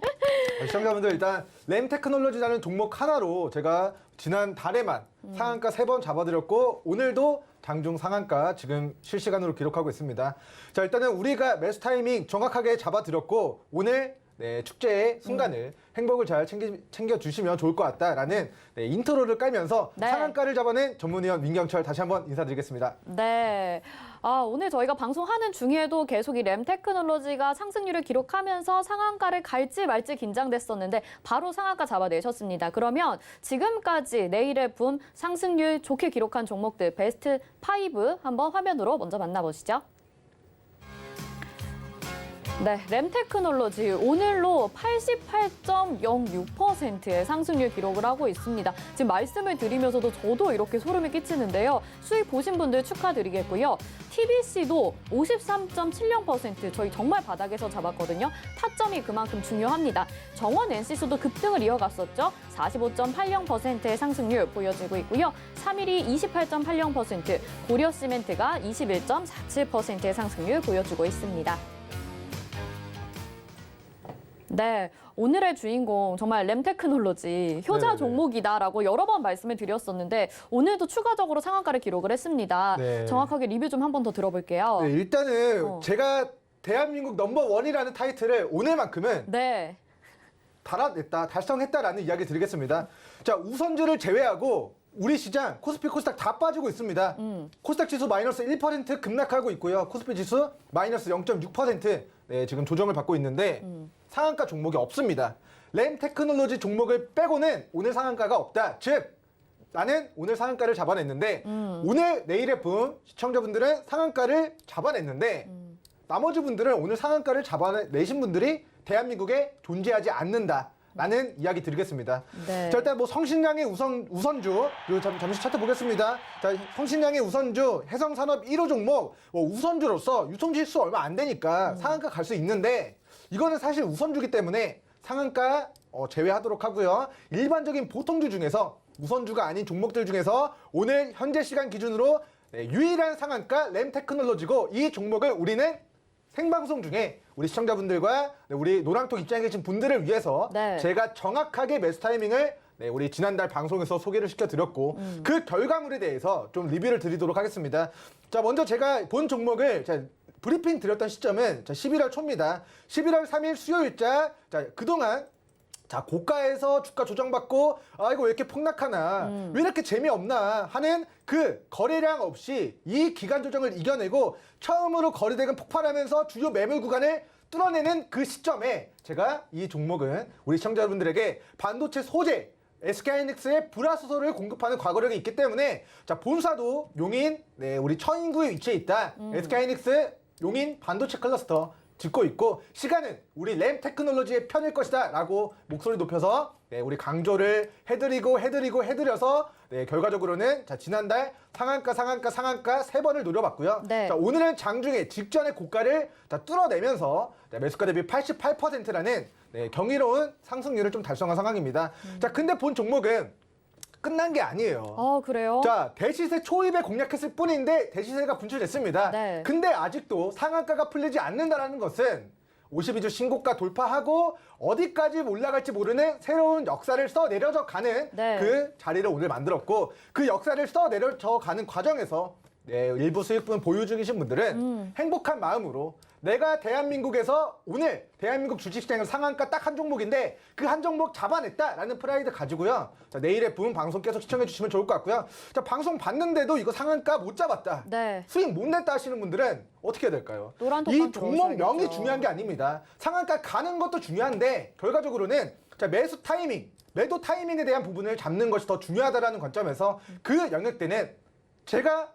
시청자분들 일단 램테크놀로지라는 종목 하나로 제가 지난 달에만 상한가 3번 잡아드렸고 오늘도 장중 상한가 지금 실시간으로 기록하고 있습니다. 자, 일단은 우리가 매수 타이밍 정확하게 잡아드렸고 오늘 축제의 순간을 행복을 잘 챙겨주시면 좋을 것 같다라는 인트로를 깔면서 네. 상한가를 잡아낸 전문위원 민경철 다시 한번 인사드리겠습니다. 네. 오늘 저희가 방송하는 중에도 계속 이 램테크놀로지가 상승률을 기록하면서 상한가를 갈지 말지 긴장됐었는데 바로 상한가 잡아내셨습니다. 그러면 지금까지 내일의 붐 상승률 좋게 기록한 종목들 베스트 5 한번 화면으로 먼저 만나보시죠. 네, 램테크놀로지 오늘로 88.06%의 상승률 기록을 하고 있습니다. 지금 말씀을 드리면서도 저도 이렇게 소름이 끼치는데요. 수익 보신 분들 축하드리겠고요. TBC도 53.70%, 저희 정말 바닥에서 잡았거든요. 타점이 그만큼 중요합니다. 정원 NC수도 급등을 이어갔었죠. 45.80%의 상승률 보여지고 있고요. 3일이 28.80%, 고려시멘트가 21.47%의 상승률 보여주고 있습니다. 네, 오늘의 주인공 정말 램테크놀로지 효자 네네네. 종목이다라고 여러 번 말씀을 드렸었는데 오늘도 추가적으로 상한가를 기록을 했습니다. 네. 정확하게 리뷰 좀 한 번 더 들어볼게요. 네, 일단은 제가 대한민국 넘버원이라는 타이틀을 오늘만큼은 네. 달아냈다, 달성했다라는 이야기 드리겠습니다. 자, 우선주를 제외하고 우리 시장 코스피, 코스닥 다 빠지고 있습니다. 코스닥 지수 마이너스 1% 급락하고 있고요. 코스피 지수 마이너스 0.6% 지금 조정을 받고 있는데 상한가 종목이 없습니다. 램테크놀로지 종목을 빼고는 오늘 상한가가 없다. 즉 나는 오늘 상한가를 잡아냈는데 오늘 내일의 붐 시청자분들은 상한가를 잡아냈는데 나머지 분들은 오늘 상한가를 잡아내신 분들이 대한민국에 존재하지 않는다라는 이야기 드리겠습니다. 네. 자, 일단 뭐 성신량의 우선주 그리고 잠시 차트 보겠습니다. 자, 성신량의 우선주 해성산업 1호 종목 우선주로서 유통실수 얼마 안 되니까 상한가 갈 수 있는데 이거는 사실 우선주기 때문에 상한가 제외하도록 하고요. 일반적인 보통주 중에서 우선주가 아닌 종목들 중에서 오늘 현재 시간 기준으로 유일한 상한가 램테크놀로지고 이 종목을 우리는 생방송 중에 우리 시청자분들과 우리 노랑톡 입장에 계신 분들을 위해서 네. 제가 정확하게 매수 타이밍을 우리 지난달 방송에서 소개를 시켜드렸고 그 결과물에 대해서 좀 리뷰를 드리도록 하겠습니다. 자, 먼저 제가 본 종목을 브리핑 드렸던 시점은 11월 초입니다. 11월 3일 수요일자 그동안 고가에서 주가 조정받고 이거 왜 이렇게 폭락하나 왜 이렇게 재미없나 하는 그 거래량 없이 이 기간 조정을 이겨내고 처음으로 거래대금 폭발하면서 주요 매물 구간을 뚫어내는 그 시점에 제가 이 종목은 우리 시청자분들에게 반도체 소재 SK하이닉스의 불화소소를 공급하는 과거력이 있기 때문에 본사도 용인 우리 처인구에 위치해 있다. SK하이닉스 용인 반도체 클러스터 짓고 있고 시간은 우리 램테크놀로지의 편일 것이다 라고 목소리 높여서 우리 강조를 해드려서 결과적으로는 지난달 상한가 3번을 노려봤고요. 네. 자, 오늘은 장중에 직전의 고가를 뚫어내면서 매수가 대비 88%라는 경이로운 상승률을 좀 달성한 상황입니다. 자, 근데 본 종목은 끝난 게 아니에요. 그래요? 자, 대시세 초입에 공략했을 뿐인데 대시세가 분출됐습니다. 네. 근데 아직도 상한가가 풀리지 않는다는 것은 52주 신고가 돌파하고 어디까지 올라갈지 모르는 새로운 역사를 써내려져 가는 네. 그 자리를 오늘 만들었고 그 역사를 써내려져 가는 과정에서 일부 수익분 보유 중이신 분들은 행복한 마음으로 내가 대한민국에서 오늘 대한민국 주식시장에서 상한가 딱 한 종목인데 그 한 종목 잡아냈다라는 프라이드 가지고요. 자, 내일의 붐 방송 계속 시청해 주시면 좋을 것 같고요. 자, 방송 봤는데도 이거 상한가 못 잡았다. 네. 수익 못 냈다 하시는 분들은 어떻게 해야 될까요? 노란 이 톡방 종목명이 들어오셔야겠죠. 중요한 게 아닙니다. 상한가 가는 것도 중요한데 결과적으로는 자, 매수 타이밍, 매도 타이밍에 대한 부분을 잡는 것이 더 중요하다라는 관점에서 그 영역 때는 제가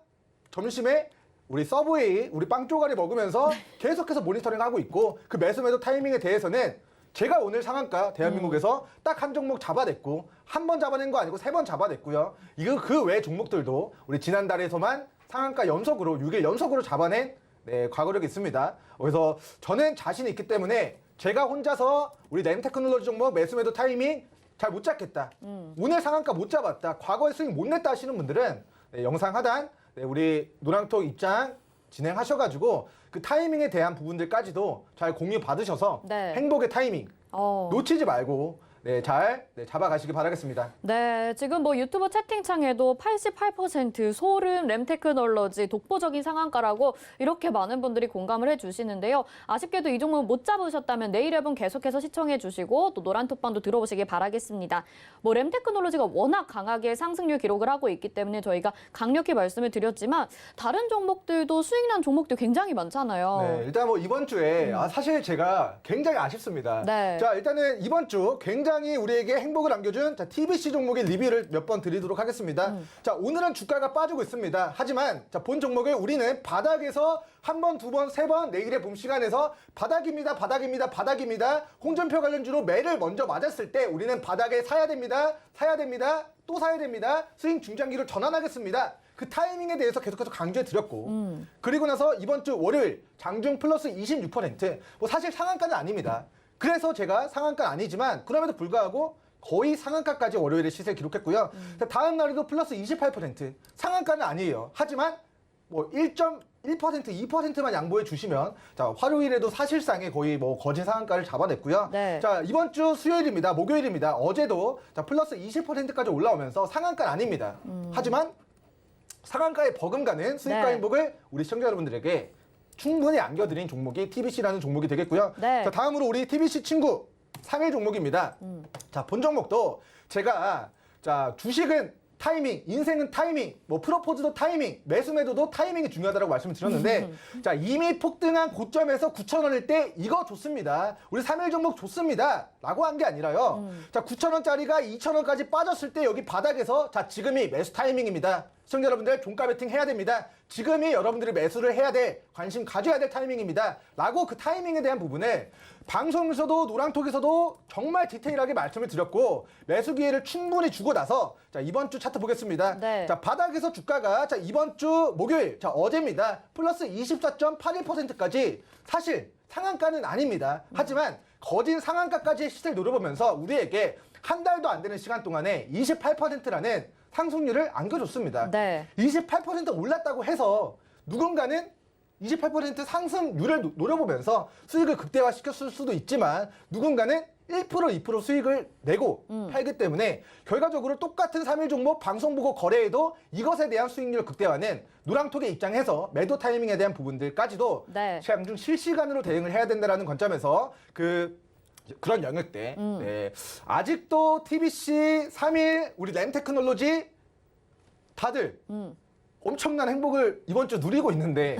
점심에 우리 서브웨이, 우리 빵 쪼가리 먹으면서 계속해서 모니터링하고 있고 그 매수 매도 타이밍에 대해서는 제가 오늘 상한가 대한민국에서 딱 한 종목 잡아냈고 한 번 잡아낸 거 아니고 3번 잡아냈고요. 이거 그 외 종목들도 우리 지난달에서만 상한가 연속으로 6일 연속으로 잡아낸 네, 과거력이 있습니다. 그래서 저는 자신이 있기 때문에 제가 혼자서 우리 램테크놀로지 종목 매수 매도 타이밍 잘 못 잡겠다. 오늘 상한가 못 잡았다. 과거에 수익 못 냈다 하시는 분들은 네, 영상 하단 네, 우리 노랑톡 입장 진행하셔가지고 그 타이밍에 대한 부분들까지도 잘 공유 받으셔서 네. 행복의 타이밍 놓치지 말고 네, 잘 잡아가시기 바라겠습니다. 네, 지금 뭐 유튜브 채팅창에도 88% 소름 램테크놀로지 독보적인 상한가라고 이렇게 많은 분들이 공감을 해주시는데요. 아쉽게도 이 종목 못 잡으셨다면 내일의 분 계속해서 시청해 주시고 또 노란 톡방도 들어보시길 바라겠습니다. 뭐 램테크놀로지가 워낙 강하게 상승률 기록을 하고 있기 때문에 저희가 강력히 말씀을 드렸지만 다른 종목들도 수익 난 종목들 굉장히 많잖아요. 네, 일단 뭐 이번 주에 사실 제가 굉장히 아쉽습니다. 네. 자, 일단은 이번 주 굉장히 우리에게 행복을 안겨준 자, TBC 종목의 리뷰를 몇 번 드리도록 하겠습니다. 자, 오늘은 주가가 빠지고 있습니다. 하지만 자, 본 종목을 우리는 바닥에서 한 번, 두 번, 세 번 내일의 봄 시간에서 바닥입니다, 바닥입니다, 바닥입니다. 홍준표 관련주로 매를 먼저 맞았을 때 우리는 바닥에 사야 됩니다, 사야 됩니다, 또 사야 됩니다. 스윙 중장기로 전환하겠습니다. 그 타이밍에 대해서 계속해서 강조해 드렸고 그리고 나서 이번 주 월요일 장중 플러스 26%. 뭐 사실 상한가는 아닙니다. 그래서 제가 상한가는 아니지만 그럼에도 불구하고 거의 상한가까지 월요일에 시세 기록했고요. 다음 날에도 플러스 28%. 상한가는 아니에요. 하지만 뭐 1.1%, 2%만 양보해 주시면 자, 화요일에도 사실상의 거의 뭐 거짓 상한가를 잡아냈고요. 네. 자, 이번 주 수요일입니다. 목요일입니다. 어제도 자, 플러스 20%까지 올라오면서 상한가는 아닙니다. 하지만 상한가에 버금가는 수익과 네. 행복을 우리 시청자 여러분들에게 충분히 안겨드린 종목이 TBC라는 종목이 되겠고요. 네. 자, 다음으로 우리 TBC 친구 3일 종목입니다. 자, 본 종목도 제가 자, 주식은 타이밍, 인생은 타이밍, 뭐 프로포즈도 타이밍, 매수 매도도 타이밍이 중요하다고 말씀을 드렸는데 자, 이미 폭등한 고점에서 9,000원일 때 이거 좋습니다. 우리 3일 종목 좋습니다. 라고 한 게 아니라요. 자, 9,000원짜리가 2,000원까지 빠졌을 때 여기 바닥에서 자, 지금이 매수 타이밍입니다. 시청자 여러분들 종가 베팅 해야 됩니다. 지금이 여러분들이 매수를 해야 돼. 관심 가져야 될 타이밍입니다. 라고 그 타이밍에 대한 부분을 방송에서도 노랑톡에서도 정말 디테일하게 말씀을 드렸고 매수 기회를 충분히 주고 나서 자, 이번 주 차트 보겠습니다. 네. 자, 바닥에서 주가가 자, 이번 주 목요일 자, 어제입니다. 플러스 24.81%까지 사실 상한가는 아닙니다. 하지만 거진 상한가까지의 시세를 노려보면서 우리에게 한 달도 안 되는 시간 동안에 28%라는 상승률을 안겨줬습니다. 네. 28% 올랐다고 해서 누군가는 28% 상승률을 노려보면서 수익을 극대화시켰을 수도 있지만 누군가는 1%, 2% 수익을 내고 팔기 때문에 결과적으로 똑같은 3일 종목 방송 보고 거래해도 이것에 대한 수익률 극대화는 노랑톡의 입장에서 매도 타이밍에 대한 부분들까지도 네. 장중 실시간으로 대응을 해야 된다는 관점에서 그런 영역대 네. 아직도 TBC 3일 우리 램테크놀로지 다들 엄청난 행복을 이번 주 누리고 있는데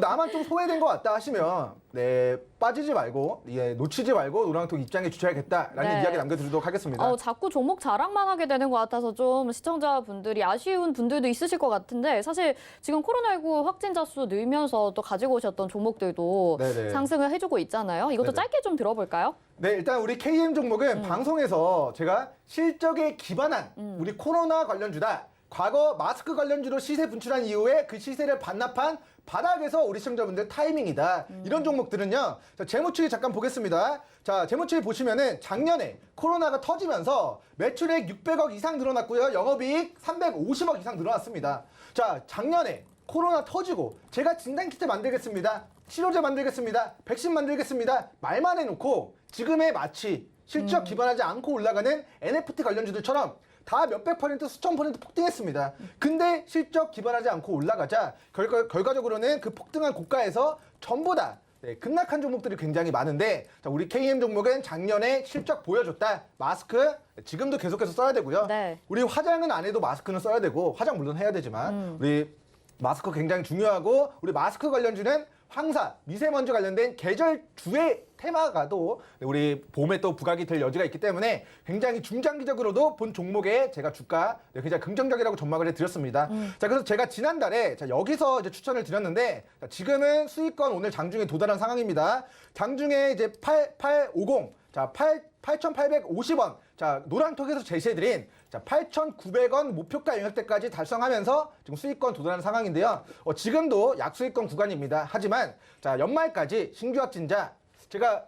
나만 좀 소외된 것 같다 하시면 네, 빠지지 말고 놓치지 말고 노랑톡 입장에 주셔야겠다라는 네. 이야기 남겨드리도록 하겠습니다. 자꾸 종목 자랑만 하게 되는 것 같아서 좀 시청자분들이 아쉬운 분들도 있으실 것 같은데 사실 지금 코로나19 확진자 수 늘면서 또 가지고 오셨던 종목들도 네네. 상승을 해주고 있잖아요. 이것도 네네. 짧게 좀 들어볼까요? 네, 일단 우리 KM 종목은 방송에서 제가 실적에 기반한 우리 코로나 관련주다. 과거 마스크 관련주로 시세 분출한 이후에 그 시세를 반납한 바닥에서 우리 시청자분들 타이밍이다. 이런 종목들은요. 자, 재무추이 잠깐 보겠습니다. 자, 재무추이 보시면은 작년에 코로나가 터지면서 매출액 600억 이상 늘어났고요. 영업이익 350억 이상 늘어났습니다. 자, 작년에 코로나 터지고 제가 진단키트 만들겠습니다. 치료제 만들겠습니다. 백신 만들겠습니다. 말만 해놓고 지금의 마치 실적 기반하지 않고 올라가는 NFT 관련주들처럼 다 몇백 퍼센트, 수천 퍼센트 폭등했습니다. 근데 실적 기반하지 않고 올라가자 결과적으로는 그 폭등한 고가에서 전부 다 네, 급락한 종목들이 굉장히 많은데 자, 우리 KM 종목은 작년에 실적 보여줬다. 마스크 지금도 계속해서 써야 되고요. 네. 우리 화장은 안 해도 마스크는 써야 되고 화장 물론 해야 되지만 우리 마스크 굉장히 중요하고 우리 마스크 관련주는 황사, 미세먼지 관련된 계절주의 테마가도 우리 봄에 또 부각이 될 여지가 있기 때문에 굉장히 중장기적으로도 본 종목에 제가 주가 굉장히 긍정적이라고 전망을 해드렸습니다. 자, 그래서 제가 지난달에 자, 여기서 이제 추천을 드렸는데 자, 지금은 수익권 오늘 장중에 도달한 상황입니다. 장중에 이제 8850, 자, 8,850원. 자, 노란톡에서 제시해드린 자, 8,900원 목표가 영역대까지 달성하면서 지금 수익권 도달하는 상황인데요. 지금도 약수익권 구간입니다. 하지만 자, 연말까지 신규 확진자 제가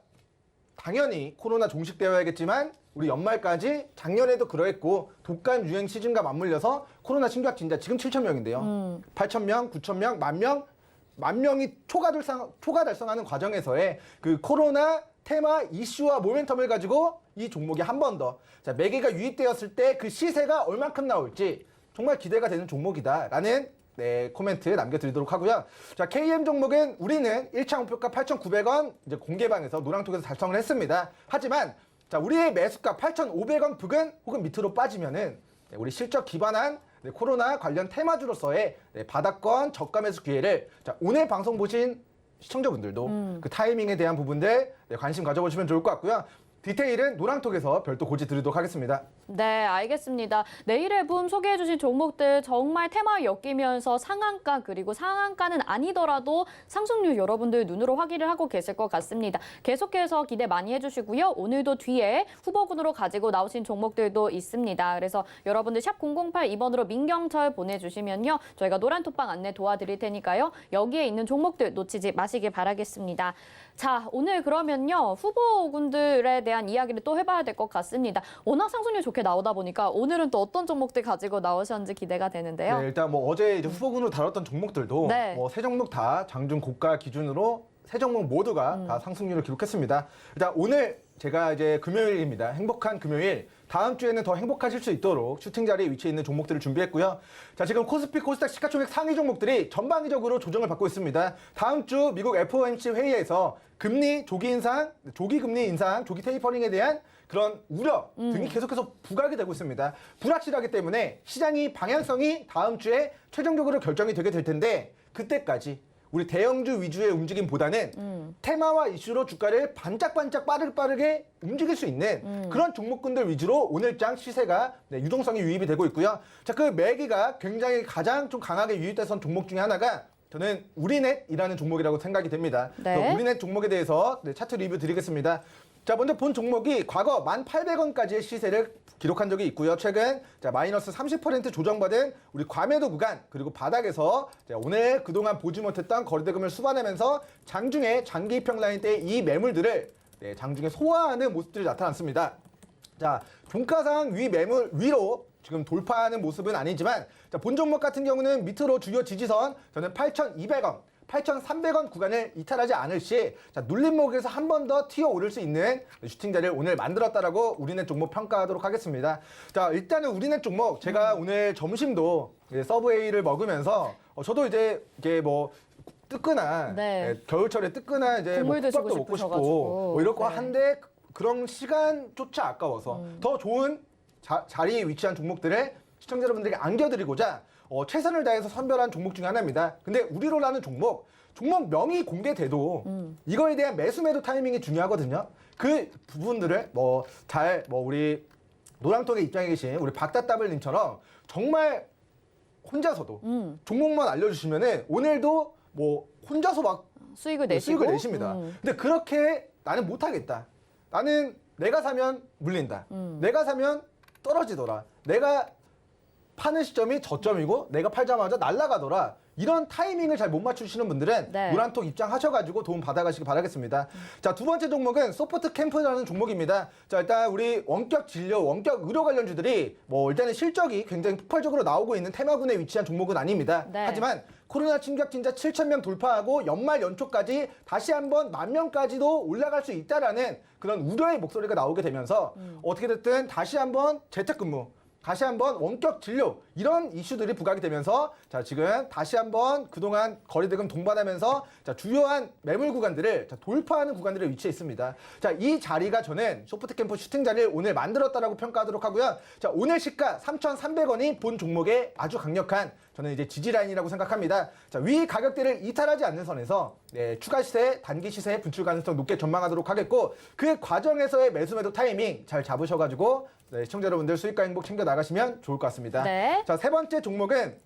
당연히 코로나 종식되어야겠지만 우리 연말까지 작년에도 그러했고 독감 유행 시즌과 맞물려서 코로나 신규 확진자 지금 7,000명인데요. 8,000명, 9,000명, 10,000명, 10,000명이 초과 달성하는 과정에서의 그 코로나 테마 이슈와 모멘텀을 가지고 이 종목이 한 번 더 자, 매개가 유입되었을 때 그 시세가 얼만큼 나올지 정말 기대가 되는 종목이다라는 네, 코멘트 남겨드리도록 하고요. 자, KM 종목은 우리는 1차 목표가 8,900원 이제 공개방에서 노랑톡에서 달성을 했습니다. 하지만 자, 우리의 매수가 8,500원 부근 혹은 밑으로 빠지면은 네, 우리 실적 기반한 네, 코로나 관련 테마주로서의 네, 바닥권 저가 매수 기회를 자, 오늘 방송 보신 시청자분들도 그 타이밍에 대한 부분들 네, 관심 가져보시면 좋을 것 같고요. 디테일은 노랑톡에서 별도 고지 드리도록 하겠습니다. 네, 알겠습니다. 내일의 붐 소개해주신 종목들 정말 테마에 엮이면서 상한가 그리고 상한가는 아니더라도 상승률 여러분들 눈으로 확인을 하고 계실 것 같습니다. 계속해서 기대 많이 해주시고요. 오늘도 뒤에 후보군으로 가지고 나오신 종목들도 있습니다. 그래서 여러분들 샵 008 2번으로 민경철 보내주시면요. 저희가 노란톡방 안내 도와드릴 테니까요. 여기에 있는 종목들 놓치지 마시길 바라겠습니다. 자, 오늘 그러면요. 후보군들에 대한 이야기를 또 해봐야 될 것 같습니다. 워낙 상승률 좋게 나오다 보니까 오늘은 또 어떤 종목들 가지고 나오셨는지 기대가 되는데요. 네, 일단 뭐 어제 이제 후보군으로 다뤘던 종목들도 네. 뭐 세 종목 다 장중 고가 기준으로 세 종목 모두가 다 상승률을 기록했습니다. 일단 오늘 제가 이제 금요일입니다. 행복한 금요일. 다음 주에는 더 행복하실 수 있도록 슈팅 자리에 위치해 있는 종목들을 준비했고요. 자, 지금 코스피 코스닥 시가총액 상위 종목들이 전방위적으로 조정을 받고 있습니다. 다음 주 미국 FOMC 회의에서 금리 조기 인상, 조기 금리 인상, 조기 테이퍼링에 대한 그런 우려 등이 계속해서 부각이 되고 있습니다. 불확실하기 때문에 시장이 방향성이 다음 주에 최종적으로 결정이 되게 될 텐데 그때까지 우리 대형주 위주의 움직임보다는 테마와 이슈로 주가를 반짝반짝 빠르게 움직일 수 있는 그런 종목군들 위주로 오늘장 시세가 네, 유동성이 유입이 되고 있고요. 자, 그 매기가 굉장히 가장 좀 강하게 유입돼선 종목 중에 하나가 저는 우리넷이라는 종목이라고 생각이 됩니다. 네. 우리넷 종목에 대해서 네, 차트 리뷰 드리겠습니다. 자, 먼저 본 종목이 과거 1,800원까지의 시세를 기록한 적이 있고요. 최근 자, 마이너스 30% 조정받은 우리 과매도 구간 그리고 바닥에서 자, 오늘 그동안 보지 못했던 거래대금을 수반하면서 장중에 장기 입형 라인 때 이 매물들을 네, 장중에 소화하는 모습들이 나타났습니다. 자, 종가상 위 매물 위로 지금 돌파하는 모습은 아니지만 자, 본 종목 같은 경우는 밑으로 주요 지지선 저는 8,200원 8,300원 구간을 이탈하지 않을 시 자, 눌림목에서 한 번 더 튀어 오를 수 있는 슈팅 자리를 오늘 만들었다라고 우리넷 종목 평가하도록 하겠습니다. 자, 일단은 우리넷 종목 제가 오늘 점심도 서브웨이를 먹으면서 저도 이제 뭐 뜨끈한 네. 겨울철에 뜨끈한 이제 뭐 국물 드시고 국밥도 먹고 싶고 싶으셔가지고. 뭐 이렇고 네. 한데 그런 시간조차 아까워서 더 좋은 자리에 위치한 종목들을 시청자 여러분들에게 안겨드리고자 최선을 다해서 선별한 종목 중에 하나입니다. 근데 우리로라는 종목명이 공개돼도 이거에 대한 매수 타이밍이 중요하거든요. 그 부분들을 우리 노랑톡에 입장해 계신 우리 박다따블님처럼 정말 혼자서도 종목만 알려주시면은 오늘도 뭐 혼자서 막 수익을 내시고. 수익을 내십니다. 근데 그렇게 나는 못하겠다. 나는 내가 사면 물린다. 내가 사면 떨어지더라. 내가 파는 시점이 저점이고 내가 팔자마자 날아가더라. 이런 타이밍을 잘 못 맞추시는 분들은 네. 노란톡 입장하셔가지고 도움 받아가시기 바라겠습니다. 자, 두 번째 종목은 소프트 캠프라는 종목입니다. 자, 일단 우리 원격 진료, 원격 의료 관련주들이 뭐 일단은 실적이 굉장히 폭발적으로 나오고 있는 테마군에 위치한 종목은 아닙니다. 네. 하지만 코로나 침략진자 7,000명 돌파하고 연말 연초까지 다시 한번 10,000명까지도 올라갈 수 있다라는 그런 우려의 목소리가 나오게 되면서 어떻게 됐든 다시 한번 재택근무 다시 한번 원격 진료 이런 이슈들이 부각이 되면서 자 지금 다시 한번 그동안 거래대금 동반하면서 자 주요한 매물 구간들을 자, 돌파하는 구간들에 위치해 있습니다. 자 이 자리가 저는 소프트캠프 슈팅 자리를 오늘 만들었다라고 평가하도록 하고요. 자 오늘 시가 3,300원이 본 종목의 아주 강력한 저는 이제 지지 라인이라고 생각합니다. 자 위 가격대를 이탈하지 않는 선에서 네, 추가 시세, 단기 시세 분출 가능성 높게 전망하도록 하겠고 그 과정에서의 매수 매도 타이밍 잘 잡으셔가지고 네, 시청자 여러분들 수익과 행복 챙겨 나가시면 좋을 것 같습니다. 네. 자, 세 번째 종목은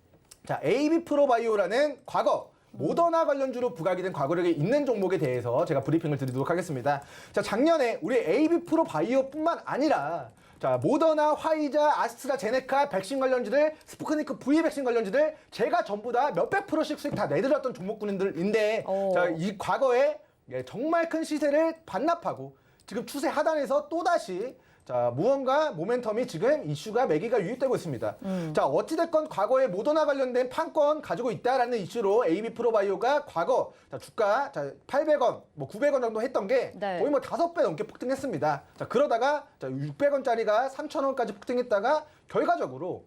자, AB 프로바이오라는 과거 모더나 관련주로 부각이 된 과거력이 있는 종목에 대해서 제가 브리핑을 드리도록 하겠습니다. 자, 작년에 우리 AB 프로바이오뿐만 아니라 자, 모더나, 화이자, 아스트라제네카 백신 관련주들, 스푸트니크 V 백신 관련주들 제가 전부 다 몇백 프로씩 수익 다 내드렸던 종목군들인데 자, 이 과거에 예, 정말 큰 시세를 반납하고 지금 추세 하단에서 또다시 자, 무언가 모멘텀이 지금 이슈가 매기가 유입되고 있습니다. 자, 어찌됐건 과거에 모더나 관련된 판권 가지고 있다라는 이슈로 AB 프로바이오가 과거 자, 주가 자, 800원, 뭐 900원 정도 했던 게 네. 거의 뭐 5배 넘게 폭등했습니다. 자, 그러다가 자, 600원짜리가 3,000원까지 폭등했다가 결과적으로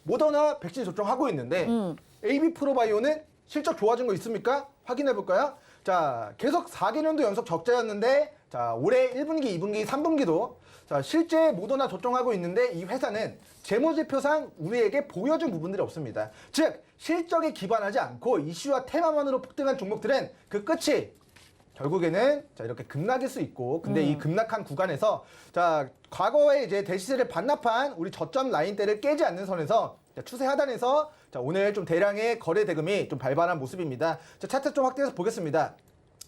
모더나 백신 접종하고 있는데 AB 프로바이오는 실적 좋아진 거 있습니까? 확인해 볼까요? 자, 계속 4개년도 연속 적자였는데 자, 올해 1분기, 2분기, 3분기도 자, 실제 모더나 접종하고 있는데 이 회사는 재무제표상 우리에게 보여준 부분들이 없습니다. 즉, 실적에 기반하지 않고 이슈와 테마만으로 폭등한 종목들은 그 끝이 결국에는 자, 이렇게 급락일 수 있고 근데 이 급락한 구간에서 자, 과거에 이제 대시세를 반납한 우리 저점 라인대를 깨지 않는 선에서 자, 추세 하단에서 자, 오늘 좀 대량의 거래 대금이 좀 발발한 모습입니다. 자, 차트 좀 확대해서 보겠습니다.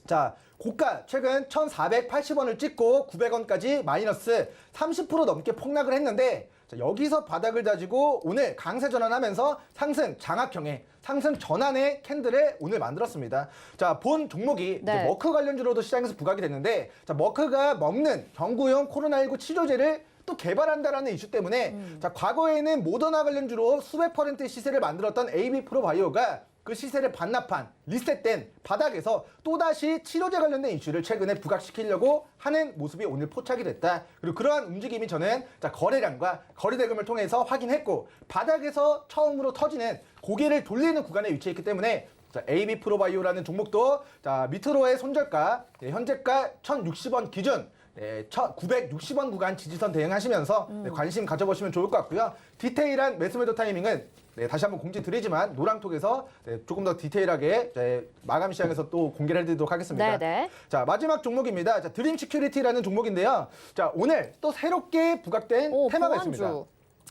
자, 고가 최근 1,480원을 찍고 900원까지 마이너스 30% 넘게 폭락을 했는데 자, 여기서 바닥을 다지고 오늘 강세 전환하면서 상승 장악형의 상승 전환의 캔들을 오늘 만들었습니다. 자, 본 종목이 네. 이제 머크 관련주로도 시장에서 부각이 됐는데 자, 머크가 먹는 경구용 코로나19 치료제를 또 개발한다라는 이슈 때문에 자, 과거에는 모더나 관련주로 수백 퍼센트 시세를 만들었던 AB 프로바이오가 그 시세를 반납한 리셋된 바닥에서 또다시 치료제 관련된 이슈를 최근에 부각시키려고 하는 모습이 오늘 포착이 됐다. 그리고 그러한 움직임이 저는 자, 거래량과 거래대금을 통해서 확인했고 바닥에서 처음으로 터지는 고개를 돌리는 구간에 위치했기 때문에 자, AB 프로바이오라는 종목도 자, 밑으로의 손절가 네, 현재가 1,060원 기준 네, 960원 구간 지지선 대응하시면서 네, 관심 가져보시면 좋을 것 같고요. 디테일한 매수매도 타이밍은 네, 다시 한번 공지 드리지만 노랑톡에서 네, 조금 더 디테일하게 네, 마감 시장에서 또 공개를 해드리도록 하겠습니다. 네네. 자, 마지막 종목입니다. 자, 드림 시큐리티라는 종목인데요. 자, 오늘 또 새롭게 부각된 테마가 보안주. 있습니다.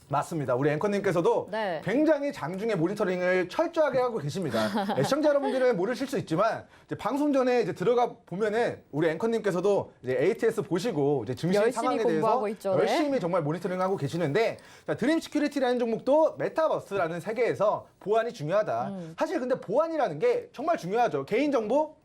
맞습니다. 우리 앵커님께서도 네. 굉장히 장중에 모니터링을 철저하게 하고 계십니다. 네, 시청자 여러분들은 모르실 수 있지만 이제 방송 전에 이제 들어가 보면은 우리 앵커님께서도 이제 ATS 보시고 이제 증시 열심히 상황에 대해서 공부하고 있죠, 네. 열심히 정말 모니터링하고 계시는데 자, 드림 시큐리티라는 종목도 메타버스라는 세계에서 보안이 중요하다. 사실 근데 보안이라는 게 정말 중요하죠. 개인정보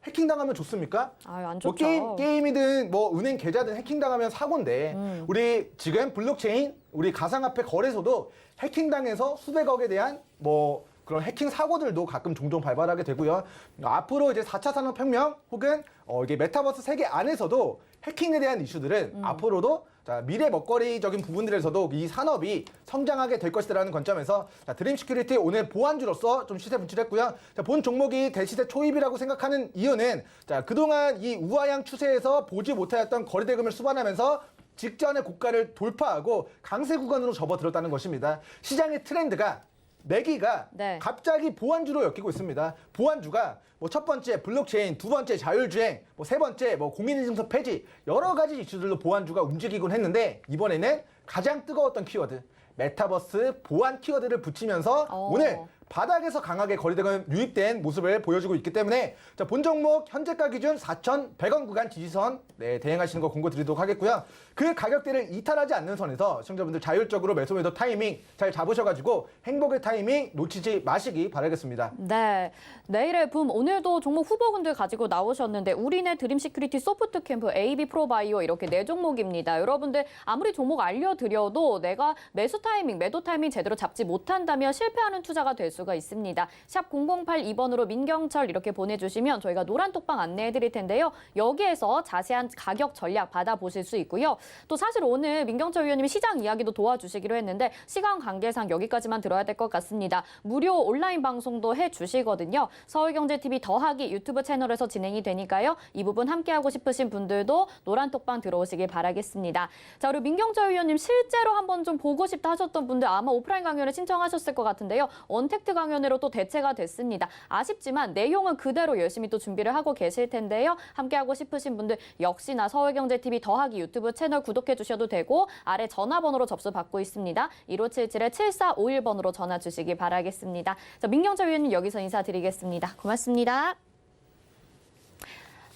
해킹당하면 좋습니까? 아유, 안 뭐 좋죠. 게임이든 뭐 은행 계좌든 해킹당하면 사고인데 우리 지금 블록체인 우리 가상화폐 거래소도 해킹당해서 수백억에 대한 뭐 그런 해킹 사고들도 가끔 종종 발발하게 되고요. 앞으로 이제 4차 산업혁명 혹은 이게 메타버스 세계 안에서도 해킹에 대한 이슈들은 앞으로도 자, 미래 먹거리적인 부분들에서도 이 산업이 성장하게 될 것이라는 관점에서 자, 드림 시큐리티 오늘 보안주로서 좀 시세 분출했고요. 자, 본 종목이 대시세 초입이라고 생각하는 이유는 자, 그동안 이 우하향 추세에서 보지 못하였던 거래대금을 수반하면서 직전의 고가를 돌파하고 강세 구간으로 접어들었다는 것입니다. 시장의 트렌드가 매기가 네. 갑자기 보안주로 엮이고 있습니다. 보안주가 뭐 첫 번째 블록체인, 두 번째 자율주행, 뭐 세 번째 뭐 공인인증서 폐지 여러 가지 이슈들로 보안주가 움직이곤 했는데 이번에는 가장 뜨거웠던 키워드 메타버스 보안 키워드를 붙이면서 오늘 바닥에서 강하게 거래대금 유입된 모습을 보여주고 있기 때문에 자, 본 종목 현재가 기준 4,100원 구간 지지선 네, 대응하시는 거 공고 드리도록 하겠고요. 그 가격대를 이탈하지 않는 선에서 시청자분들 자율적으로 매수 매도 타이밍 잘 잡으셔가지고 행복의 타이밍 놓치지 마시기 바라겠습니다. 네, 내일의 붐 오늘도 종목 후보군들 가지고 나오셨는데 우리네 드림 시큐리티 소프트 캠프 AB 프로바이오 이렇게 네 종목입니다. 여러분들 아무리 종목 알려드려도 내가 매수 타이밍, 매도 타이밍 제대로 잡지 못한다면 실패하는 투자가 될 수가 있습니다. 샵 0082번으로 민경철 이렇게 보내주시면 저희가 노란 톡방 안내해 드릴 텐데요. 여기에서 자세한 가격 전략 받아보실 수 있고요. 또 사실 오늘 민경철 위원님이 시장 이야기도 도와주시기로 했는데 시간 관계상 여기까지만 들어야 될 것 같습니다. 무료 온라인 방송도 해주시거든요. 서울경제TV 더하기 유튜브 채널에서 진행이 되니까요. 이 부분 함께하고 싶으신 분들도 노란 톡방 들어오시길 바라겠습니다. 자, 그리고 민경철 위원님 실제로 한번 좀 보고 싶다 하셨던 분들 아마 오프라인 강연을 신청하셨을 것 같은데요. 언택트 강연으로 또 대체가 됐습니다. 아쉽지만 내용은 그대로 열심히 또 준비를 하고 계실 텐데요. 함께하고 싶으신 분들 역시나 서울경제TV 더하기 유튜브 채널 구독해 주셔도 되고 아래 전화번호로 접수 받고 있습니다. 1577-7451번으로 전화 주시기 바라겠습니다. 자, 민경철 위원님 여기서 인사드리겠습니다. 고맙습니다.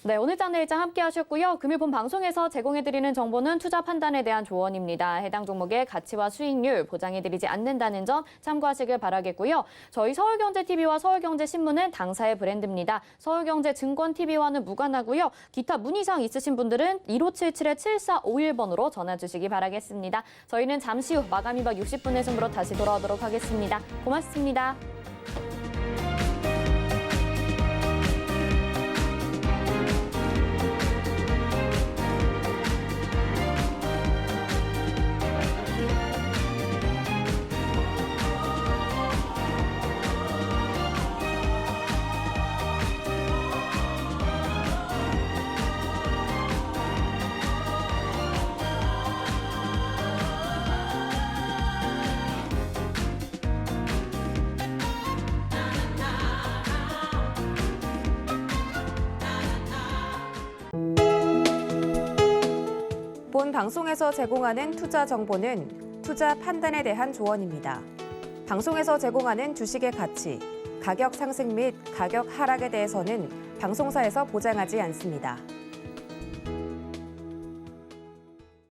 네, 오늘장 내일장 함께 하셨고요. 금일 본 방송에서 제공해드리는 정보는 투자 판단에 대한 조언입니다. 해당 종목의 가치와 수익률 보장해드리지 않는다는 점 참고하시길 바라겠고요. 저희 서울경제TV와 서울경제신문은 당사의 브랜드입니다. 서울경제증권TV와는 무관하고요. 기타 문의사항 있으신 분들은 1577-7451번으로 전화 주시기 바라겠습니다. 저희는 잠시 후 마감 2박 60분의 승부로 다시 돌아오도록 하겠습니다. 고맙습니다. 본 방송에서 제공하는 투자 정보는 투자 판단에 대한 조언입니다. 방송에서 제공하는 주식의 가치, 가격 상승 및 가격 하락에 대해서는 방송사에서 보장하지 않습니다.